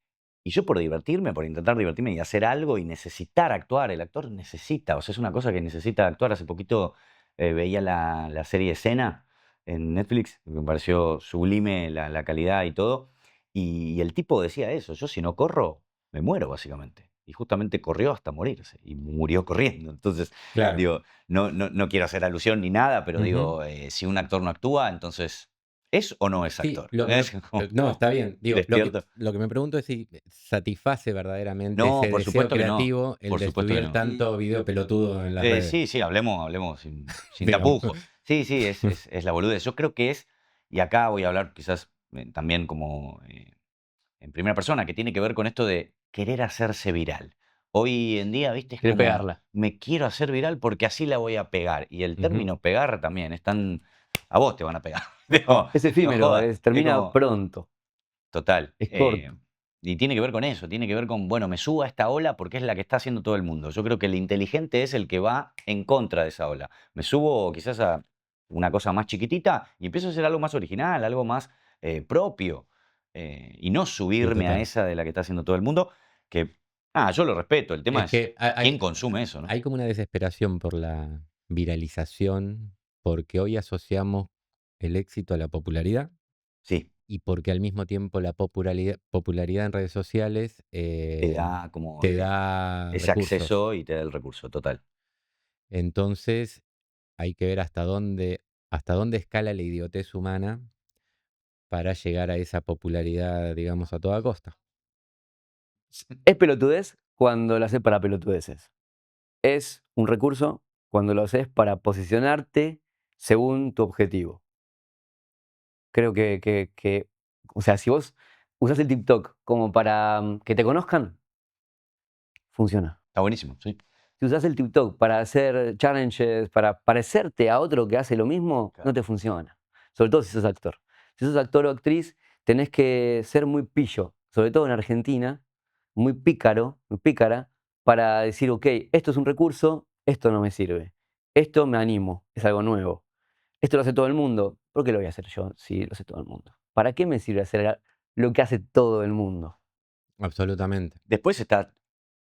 Y yo por divertirme, por intentar divertirme y hacer algo y necesitar actuar, el actor necesita, o sea, es una cosa que necesita actuar. Hace poquito veía la serie Escena en Netflix, me pareció sublime la calidad y todo, y el tipo decía eso, yo si no corro, me muero básicamente. Y justamente corrió hasta morirse, y murió corriendo. Entonces, Claro. digo, no quiero hacer alusión ni nada, pero Ujú. digo, si un actor no actúa, entonces, ¿es o no es Sí, actor? lo que Es no, como, está bien. Digo, despierto. lo que me pregunto es si satisface verdaderamente No, ese por deseo supuesto que no, creativo el por de supuesto que subir no. tanto video pelotudo en las redes, Sí, sí, hablemos sin digamos. tapujos. Sí, sí, es la boludez. Yo creo que es, y acá voy a hablar quizás también como en primera persona, que tiene que ver con esto de querer hacerse viral. Hoy en día, viste, es Quiere como, pegarla. me quiero hacer viral porque así la voy a pegar. Y el Ujú. término pegar también, a vos te van a pegar. Digo, Es no efímero, jodas. Es termina como, pronto, total. es corto. Y tiene que ver con eso, tiene que ver con, bueno, me subo a esta ola porque es la que está haciendo todo el mundo. Yo creo que el inteligente es el que va en contra de esa ola. Me subo quizás a una cosa más chiquitita y empiezo a hacer algo más original, algo más propio. Y no Sí, subirme a total. esa de la que está haciendo todo el mundo, que, yo lo respeto. El tema Es es que quién consume eso, ¿no? hay como una desesperación por la viralización, porque hoy asociamos el éxito a la popularidad Sí, y porque al mismo tiempo la popularidad en redes sociales te da como te da ese recursos. acceso y te da el recurso, total. Entonces hay que ver hasta dónde escala la idiotez humana para llegar a esa popularidad, digamos, a toda costa. Es pelotudez cuando lo haces para pelotudeces. Es un recurso cuando lo haces para posicionarte según tu objetivo. Creo o sea, si vos usás el TikTok como para que te conozcan, funciona. Está buenísimo, sí. Si usás el TikTok para hacer challenges, para parecerte a otro que hace lo mismo, no Claro. te funciona. Sobre todo si sos actor. Si sos actor o actriz, tenés que ser muy pillo, sobre todo en Argentina, muy pícaro, muy pícara, para decir, ok, esto es un recurso, esto no me sirve. Esto me animo, es algo nuevo. Esto lo hace todo el mundo. ¿Por qué lo voy a hacer yo si lo hace todo el mundo? ¿Para qué me sirve hacer lo que hace todo el mundo? Absolutamente. Después está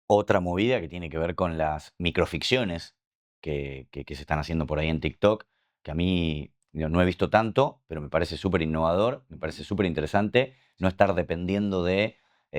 otra movida que tiene que ver con las microficciones que se están haciendo por ahí en TikTok, que a mí no he visto tanto, pero me parece súper innovador, me parece súper interesante no estar dependiendo de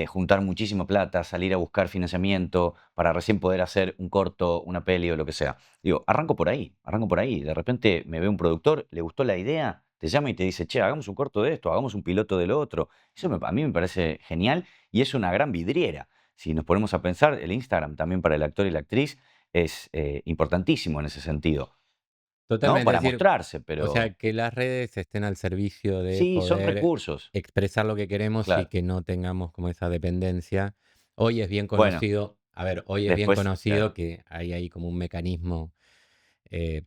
juntar muchísima plata, salir a buscar financiamiento para recién poder hacer un corto, una peli o lo que sea. Digo, arranco por ahí. De repente me ve un productor, le gustó la idea, te llama y te dice, che, hagamos un corto de esto, hagamos un piloto del otro. Eso a mí me parece genial y es una gran vidriera. Si nos ponemos a pensar, el Instagram también para el actor y la actriz es importantísimo en ese sentido, ¿no? Totalmente. Es Para decir, mostrarse, o sea, pero que las redes estén al servicio de sí, son poder recursos, expresar lo que queremos y claro. que no tengamos como esa dependencia. Hoy es bien Bueno, conocido, a ver, hoy es bien después, claro, conocido que hay ahí como un mecanismo eh,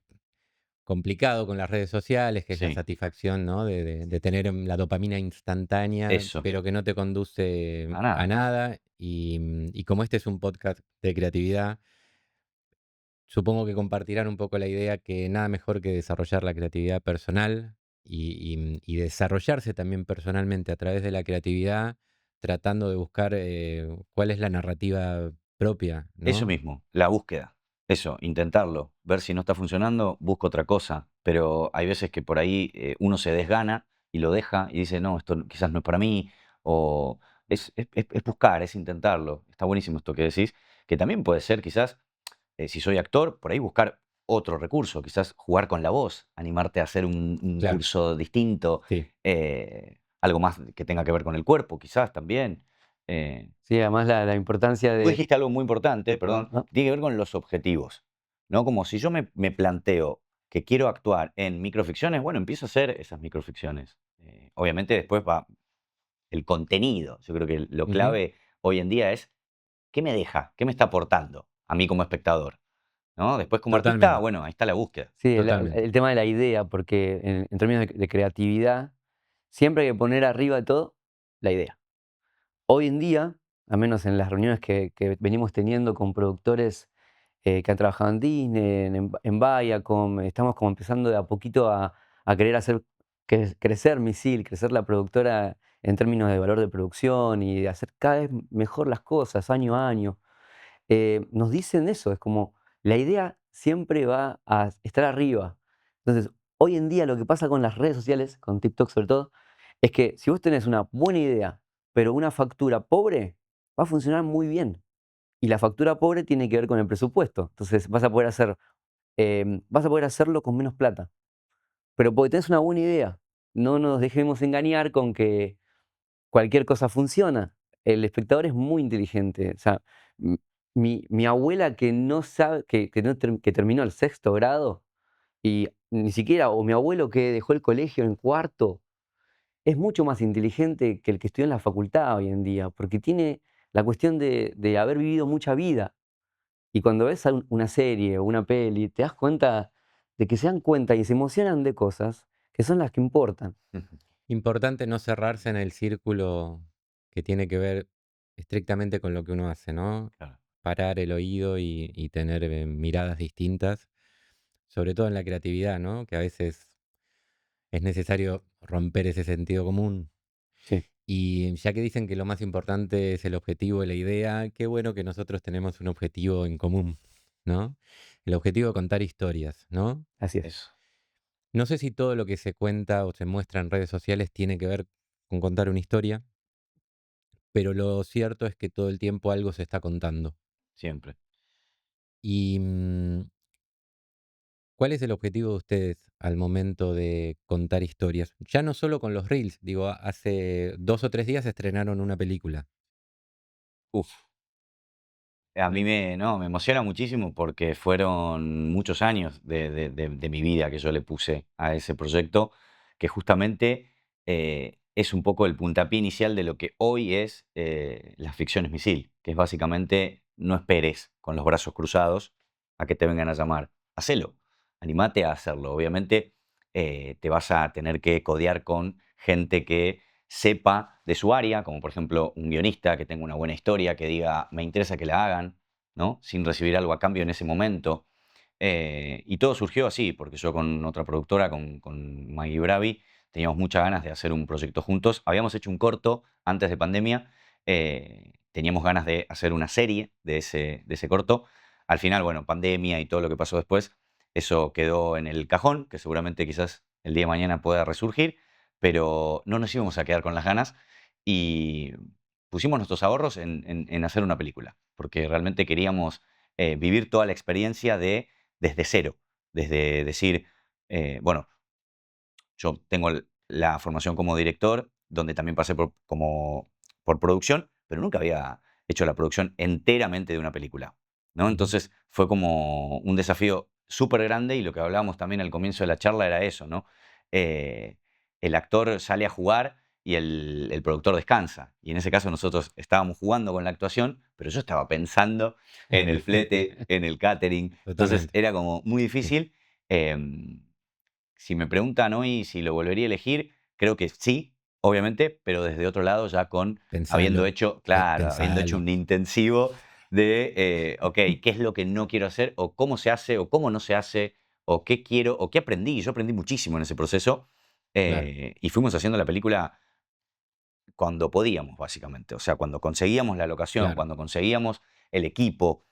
complicado con las redes sociales, que es la sí, satisfacción, ¿no? De tener la dopamina instantánea, eso, pero que no te conduce a a nada. nada. Y como este es un podcast de creatividad, supongo que compartirán un poco la idea que nada mejor que desarrollar la creatividad personal y desarrollarse también personalmente a través de la creatividad, tratando de buscar cuál es la narrativa propia, Eso ¿no? mismo, la búsqueda. Eso, intentarlo, ver si no está funcionando, busco otra cosa. Pero hay veces que por ahí uno se desgana y lo deja y dice, no, esto quizás no es para mí. O es buscar, es intentarlo. Está buenísimo esto que decís, que también puede ser quizás, si soy actor, por ahí buscar otro recurso, quizás jugar con la voz, animarte a hacer un Claro, curso distinto, sí, algo más que tenga que ver con el cuerpo, quizás también. Eh, Sí, además la importancia Tú de... dijiste algo muy importante, perdón, ¿no? que tiene que ver con los objetivos, ¿no? Como si yo me planteo que quiero actuar en microficciones, bueno, empiezo a hacer esas microficciones. Obviamente después va el contenido. Yo creo que lo ujú, clave hoy en día es qué me deja, qué me está aportando a mí como espectador, ¿no? Después como artista, totalmente, bueno, ahí está la búsqueda. Sí, totalmente. el tema de la idea, porque en términos de creatividad, siempre hay que poner arriba de todo la idea. Hoy en día, al menos en las reuniones que venimos teniendo con productores que han trabajado en Disney, en Viacom, estamos como empezando de a poquito a querer hacer crecer Misil, crecer la productora en términos de valor de producción y de hacer cada vez mejor las cosas año a año, nos dicen eso, es como la idea siempre va a estar arriba. Entonces, hoy en día lo que pasa con las redes sociales, con TikTok sobre todo, es que si vos tenés una buena idea, pero una factura pobre, va a funcionar muy bien. Y la factura pobre tiene que ver con el presupuesto. Entonces vas a poder hacerlo con menos plata. Pero porque tenés una buena idea. No nos dejemos engañar con que cualquier cosa funciona. El espectador es muy inteligente. O sea, m- mi abuela que no sabe, que no que terminó el sexto grado y ni siquiera, o mi abuelo que dejó el colegio en cuarto, es mucho más inteligente que el que estudió en la facultad hoy en día, porque tiene la cuestión de haber vivido mucha vida. Y cuando ves una serie o una peli, te das cuenta de que se dan cuenta y se emocionan de cosas que son las que importan. Importante no cerrarse en el círculo que tiene que ver estrictamente con lo que uno hace, ¿no? Claro. Parar el oído y tener miradas distintas, sobre todo en la creatividad, ¿no? Que a veces es necesario romper ese sentido común. Sí, Y ya que dicen que lo más importante es el objetivo y la idea, qué bueno que nosotros tenemos un objetivo en común, ¿no? El objetivo de contar historias, ¿no? así es. Eso. No sé si todo lo que se cuenta o se muestra en redes sociales tiene que ver con contar una historia, pero lo cierto es que todo el tiempo algo se está contando. Siempre. ¿Y cuál es el objetivo de ustedes al momento de contar historias? Ya no solo con los reels, digo, hace 2 o 3 días estrenaron una película. Uf. A mí me emociona muchísimo porque fueron muchos años de mi vida que yo le puse a ese proyecto, que justamente es un poco el puntapié inicial de lo que hoy es las ficciones misil, que es básicamente no esperes con los brazos cruzados a que te vengan a llamar. Hacelo, animate a hacerlo. Obviamente te vas a tener que codear con gente que sepa de su área, como por ejemplo un guionista que tenga una buena historia, que diga, me interesa que la hagan, ¿no? Sin recibir algo a cambio en ese momento. Y todo surgió así, porque yo con otra productora, con Maggie Bravi, teníamos muchas ganas de hacer un proyecto juntos. Habíamos hecho un corto antes de pandemia, teníamos ganas de hacer una serie de ese corto. Al final, bueno, pandemia y todo lo que pasó después, eso quedó en el cajón, que seguramente quizás el día de mañana pueda resurgir, pero no nos íbamos a quedar con las ganas y pusimos nuestros ahorros en hacer una película, porque realmente queríamos vivir toda la experiencia desde cero, desde decir, bueno, yo tengo la formación como director, donde también pasé por producción, pero nunca había hecho la producción enteramente de una película, ¿no? Ujú. Entonces fue como un desafío súper grande y lo que hablábamos también al comienzo de la charla era eso, ¿no? Eh, el actor sale a jugar y el productor descansa. Y en ese caso nosotros estábamos jugando con la actuación, pero yo estaba pensando en el flete, en el catering. Entonces Totalmente. era como muy Sí. difícil. em, si me preguntan hoy si lo volvería a elegir, creo que sí, obviamente, pero desde otro lado ya habiendo Pensalo, hecho, claro, habiendo hecho pensalo. un intensivo de, ok, qué es lo que no quiero hacer, o cómo se hace, o cómo no se hace, o qué quiero, o qué aprendí. Yo aprendí muchísimo en ese proceso Claro, y fuimos haciendo la película cuando podíamos, básicamente. O sea, cuando conseguíamos la locación, claro. cuando conseguíamos el equipo,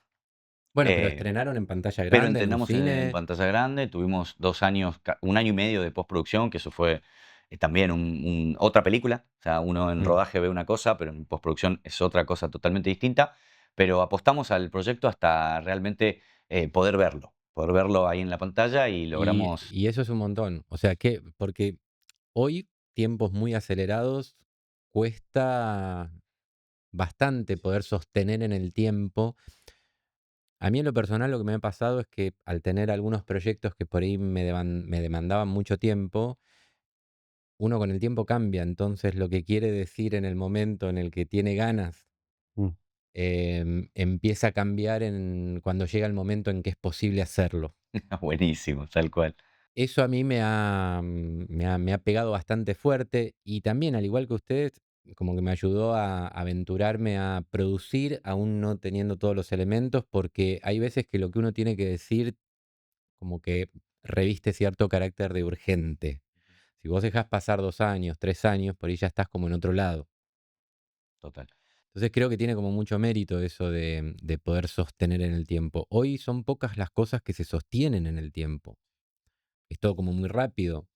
Bueno, pero eh, estrenaron en pantalla pero grande, en un entrenamos en cine. pantalla grande, tuvimos 2 años, 1 año y medio de postproducción, que eso fue, también otra película. O sea, uno en Mm. rodaje ve una cosa, pero en postproducción es otra cosa totalmente distinta. Pero apostamos al proyecto hasta realmente, poder verlo ahí en la pantalla y logramos. Y eso es un montón. O sea, que porque hoy, tiempos muy acelerados, cuesta bastante poder sostener en el tiempo. A mí en lo personal lo que me ha pasado es que al tener algunos proyectos que por ahí me demandaban mucho tiempo, uno con el tiempo cambia. Entonces lo que quiere decir en el momento en el que tiene ganas, Mm. empieza a cambiar cuando llega el momento en que es posible hacerlo. Buenísimo, tal cual. Eso a mí me ha pegado bastante fuerte y también, al igual que ustedes, como que me ayudó a aventurarme a producir, aún no teniendo todos los elementos, porque hay veces que lo que uno tiene que decir como que reviste cierto carácter de urgente, Si vos dejás pasar 2 años, 3 años, por ahí ya estás como en otro lado. Total. Entonces creo que tiene como mucho mérito eso de poder sostener en el tiempo. Hoy son pocas las cosas que se sostienen en el tiempo. Es todo como muy rápido,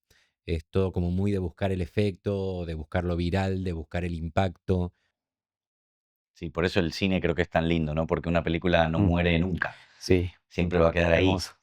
es todo como muy de buscar el efecto, de buscar lo viral, de buscar el impacto. Sí, por eso el cine creo que es tan lindo, ¿no? Porque una película no muere nunca. Sí, Siempre va a quedar ahí. hermoso.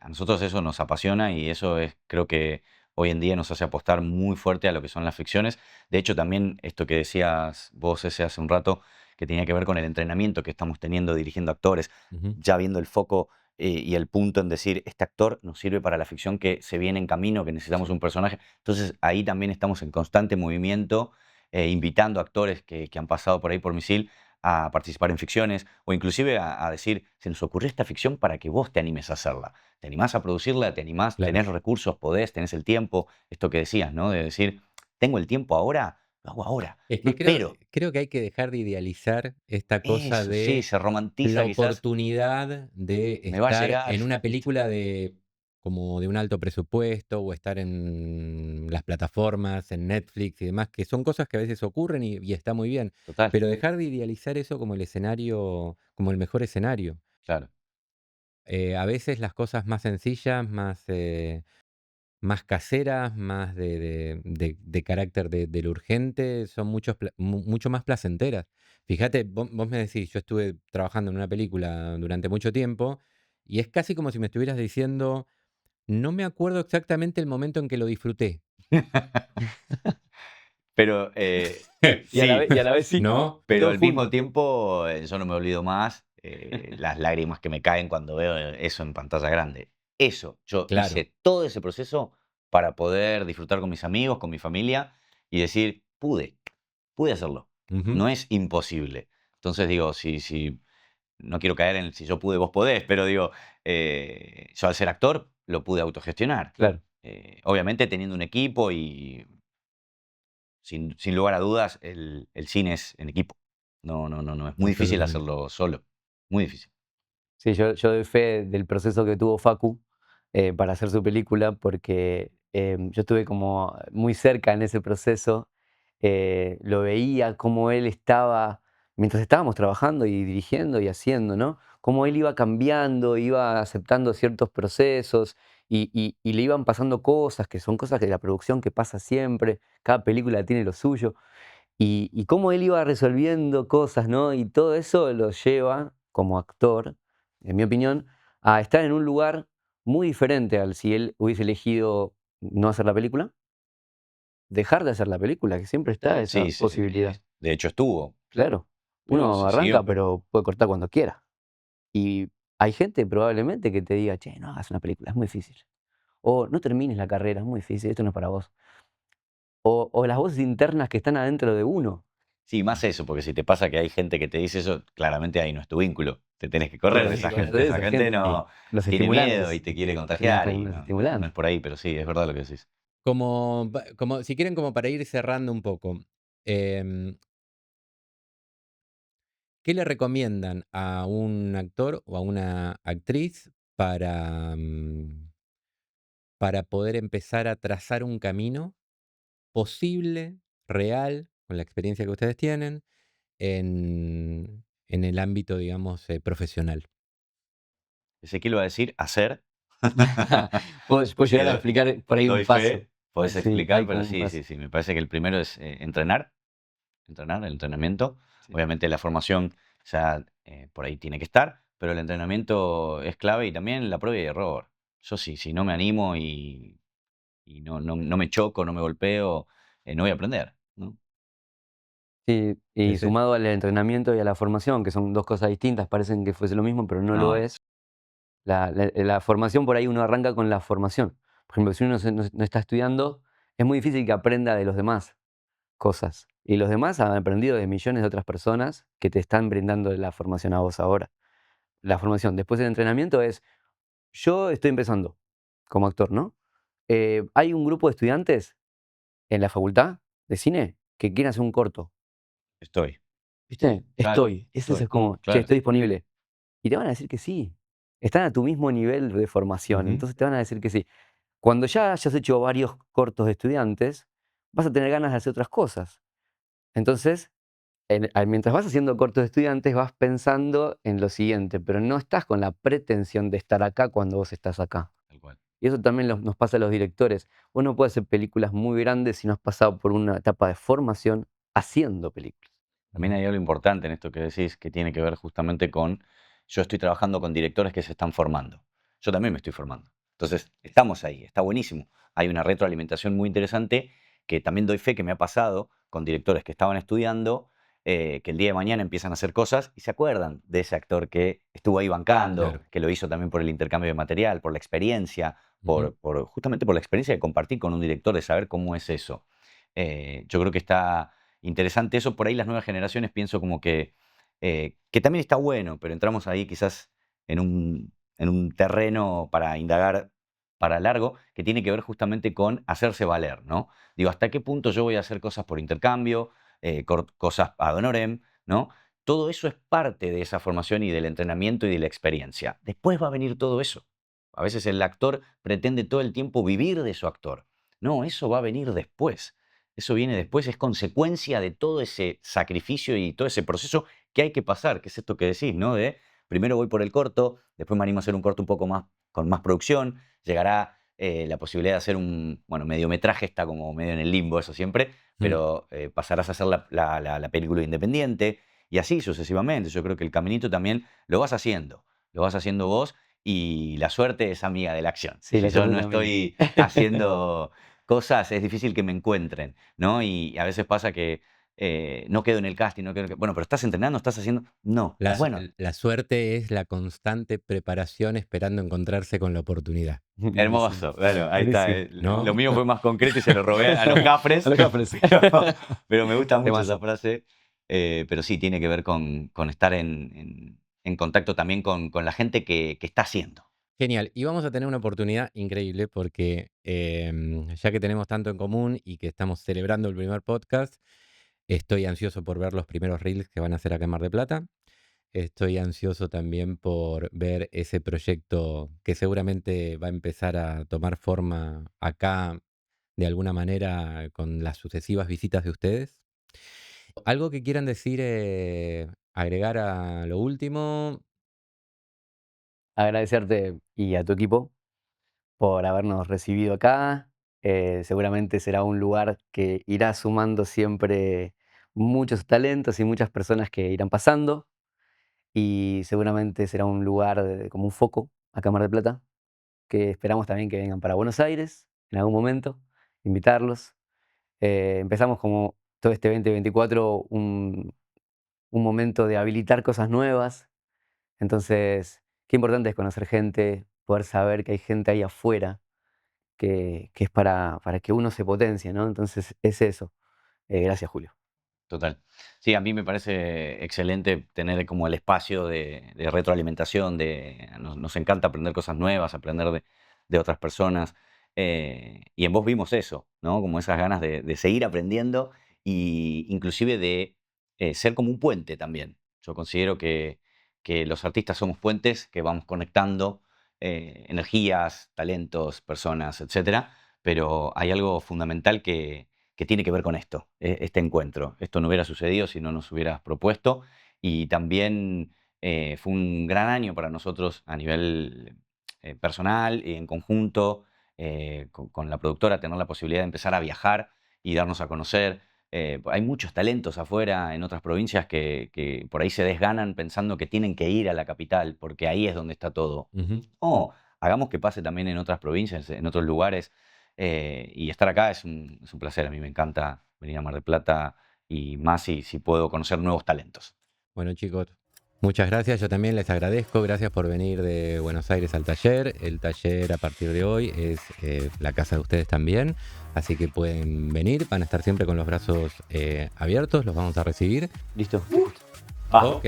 A nosotros eso nos apasiona y eso es, creo que hoy en día nos hace apostar muy fuerte a lo que son las ficciones. De hecho, también esto que decías vos ese hace un rato, que tenía que ver con el entrenamiento que estamos teniendo dirigiendo actores, Ujú, ya viendo el foco y el punto en decir, este actor nos sirve para la ficción que se viene en camino, que necesitamos sí, un personaje. Entonces ahí también estamos en constante movimiento, invitando a actores que han pasado por ahí por Misil a participar en ficciones o inclusive a decir, se nos ocurrió esta ficción para que vos te animes a hacerla. ¿Te animás a producirla? ¿Te animás? claro. ¿Tenés los recursos? ¿Podés? ¿Tenés el tiempo? Esto que decías, ¿no? De decir, tengo el tiempo ahora, lo hago ahora, Es no que creo, espero. creo que hay que dejar de idealizar esta cosa Eso sí, de se la romantiza quizás, oportunidad de me va a estar llegar. en una película de como de un alto presupuesto o estar en las plataformas, en Netflix y demás, que son cosas que a veces ocurren y está muy bien, Total, pero dejar de idealizar eso como el escenario, como el mejor escenario. claro. A veces las cosas más sencillas, más caseras, más de carácter del urgente, son mucho más placenteras. Fíjate, vos me decís, yo estuve trabajando en una película durante mucho tiempo y es casi como si me estuvieras diciendo, no me acuerdo exactamente el momento en que lo disfruté. Pero Y a la sí, vez, y a la vez sí, ¿No? pero todo al mismo junto. tiempo yo no me olvido más las lágrimas que me caen cuando veo eso en pantalla grande. Eso, yo Claro. hice todo ese proceso para poder disfrutar con mis amigos, con mi familia y decir, pude hacerlo. Ujú, No es imposible. Entonces digo, si no quiero caer en el si yo pude, vos podés, pero digo, yo al ser actor lo pude autogestionar. Claro. Obviamente teniendo un equipo y sin lugar a dudas, el cine es en equipo. No, es muy difícil absolutamente. hacerlo solo, muy difícil. Sí, yo doy fe del proceso que tuvo Facu para hacer su película, porque yo estuve como muy cerca en ese proceso, lo veía cómo él estaba, mientras estábamos trabajando y dirigiendo y haciendo, ¿no? Cómo él iba cambiando, iba aceptando ciertos procesos y le iban pasando cosas, que son cosas de la producción que pasa siempre, cada película tiene lo suyo. Y cómo él iba resolviendo cosas, ¿no? Y todo eso lo lleva, como actor, en mi opinión, a estar en un lugar muy diferente al si él hubiese elegido no hacer la película, dejar de hacer la película, que siempre está esa Sí, posibilidad. de hecho estuvo, Claro, pero uno se arranca, siguió. pero puede cortar cuando quiera. Y hay gente probablemente que te diga, che, no hagas una película, es muy difícil. O no termines la carrera, es muy difícil, esto no es para vos. O las voces internas que están adentro de uno. Sí, más eso, porque si te pasa que hay gente que te dice eso, claramente ahí no es tu vínculo. Te tenés que correr Te de tenés que esa correr gente. de Esa esa gente gente. Sí. no Los tiene miedo y estimulantes. te quiere Tienen contagiar y los no es estimulantes. por ahí, pero sí, es verdad lo que decís. Como si quieren, como para ir cerrando un poco, em, ¿qué le recomiendan a un actor o a una actriz para poder empezar a trazar un camino posible, real, con la experiencia que ustedes tienen, en el ámbito, digamos, profesional? Ezequiel va a decir hacer. Puedo llegar a Eh, explicar por ahí un Doy paso. fe, podés Sí, explicar, hay pero como un sí, paso. sí, sí. Me parece que el primero es entrenar, el entrenamiento. Sí. Obviamente la formación ya por ahí tiene que estar, pero el entrenamiento es clave y también la prueba y error. Yo sí, si no me animo y no me choco, no me golpeo, no voy a aprender, ¿no? Sí, y Ese, sumado al entrenamiento y a la formación, que son 2 cosas distintas, parecen que fuese lo mismo, pero no lo No, es. La formación, por ahí uno arranca con la formación. Por ejemplo, si uno no está estudiando, es muy difícil que aprenda de los demás cosas. Y los demás han aprendido de millones de otras personas que te están brindando la formación a vos ahora. La formación. Después el entrenamiento es, yo estoy empezando como actor, ¿no? Hay un grupo de estudiantes en la facultad de cine que quieren hacer un corto. estoy. ¿Viste? Claro, Estoy. Es estoy. como, che, Claro. estoy disponible. Y te van a decir que sí. Están a tu mismo nivel de formación, ujú, entonces te van a decir que sí. Cuando ya hayas hecho varios cortos de estudiantes, vas a tener ganas de hacer otras cosas. Entonces, mientras vas haciendo cortos de estudiantes, vas pensando en lo siguiente, pero no estás con la pretensión de estar acá cuando vos estás acá. Tal cual. Y eso también nos pasa a los directores. Vos no puedes hacer películas muy grandes si no has pasado por una etapa de formación haciendo películas. También hay algo importante en esto que decís, que tiene que ver justamente con, yo estoy trabajando con directores que se están formando. Yo también me estoy formando. Entonces, estamos ahí, está buenísimo. Hay una retroalimentación muy interesante que también doy fe que me ha pasado con directores que estaban estudiando, que el día de mañana empiezan a hacer cosas y se acuerdan de ese actor que estuvo ahí bancando, Claro. que lo hizo también por el intercambio de material, por la experiencia, justamente por la experiencia de compartir con un director, de saber cómo es eso. Yo creo que está interesante eso. Por ahí las nuevas generaciones pienso como que también está bueno, pero entramos ahí quizás en un terreno para indagar para largo, que tiene que ver justamente con hacerse valer, ¿no? Digo, ¿hasta qué punto yo voy a hacer cosas por intercambio, cosas ad honorem, ¿no? Todo eso es parte de esa formación y del entrenamiento y de la experiencia. Después va a venir todo eso. A veces el actor pretende todo el tiempo vivir de su actor. No, eso va a venir después. Eso viene después, es consecuencia de todo ese sacrificio y todo ese proceso que hay que pasar, que es esto que decís, ¿no? De primero voy por el corto, después me animo a hacer un corto un poco más, con más producción, llegará la posibilidad de hacer un, bueno, mediometraje, está como medio en el limbo eso siempre, pero pasarás a hacer la película independiente y así sucesivamente. Yo creo que el caminito también lo vas haciendo vos y la suerte es amiga de la acción. Sí, Si la yo suerte no también. estoy haciendo cosas, es difícil que me encuentren, ¿no? Y a veces pasa que no quedo en el casting, no quedo en el bueno, pero ¿estás entrenando? ¿Estás haciendo? No. Bueno, La suerte es la constante preparación esperando encontrarse con la oportunidad, hermoso. Bueno, ahí está. Buenísimo. ¿no? Lo mío fue más concreto y se lo robé a los cafres. A los cafres. Pero me gusta mucho Temazo. esa frase. Pero sí, tiene que ver con estar en contacto también con la gente que está haciendo. Genial. Y vamos a tener una oportunidad increíble porque ya que tenemos tanto en común y que estamos celebrando el primer podcast, estoy ansioso por ver los primeros reels que van a hacer acá en Mar del Plata. Estoy ansioso también por ver ese proyecto que seguramente va a empezar a tomar forma acá de alguna manera con las sucesivas visitas de ustedes. ¿Algo que quieran decir, agregar a lo último? Agradecerte y a tu equipo por habernos recibido acá. Seguramente será un lugar que irá sumando siempre muchos talentos y muchas personas que irán pasando. Y seguramente será un lugar como un foco acá en Mar del Plata, que esperamos también que vengan para Buenos Aires en algún momento, invitarlos. Empezamos como todo este 2024 un momento de habilitar cosas nuevas. Entonces, qué importante es conocer gente, poder saber que hay gente ahí afuera que es para que uno se potencie, ¿no? Entonces, es eso. Gracias, Julio. Total. Sí, a mí me parece excelente tener como el espacio de retroalimentación, nos encanta aprender cosas nuevas, aprender de otras personas. Y en vos vimos eso, ¿no? Como esas ganas de seguir aprendiendo e inclusive de ser como un puente también. Yo considero que los artistas somos puentes que vamos conectando energías, talentos, personas, etcétera, pero hay algo fundamental que tiene que ver con esto, este encuentro. Esto no hubiera sucedido si no nos hubieras propuesto y también fue un gran año para nosotros a nivel personal y en conjunto con la productora, tener la posibilidad de empezar a viajar y darnos a conocer. Hay muchos talentos afuera en otras provincias que por ahí se desganan pensando que tienen que ir a la capital porque ahí es donde está todo. Ujú. No, hagamos que pase también en otras provincias, en otros lugares. Y estar acá es un placer. A mí me encanta venir a Mar del Plata y más si puedo conocer nuevos talentos. Bueno, chicos, muchas gracias. Yo también les agradezco. Gracias por venir de Buenos Aires al taller. El taller a partir de hoy es la casa de ustedes también. Así que pueden venir. Van a estar siempre con los brazos abiertos. Los vamos a recibir. ¿Listo? Ah, Ok.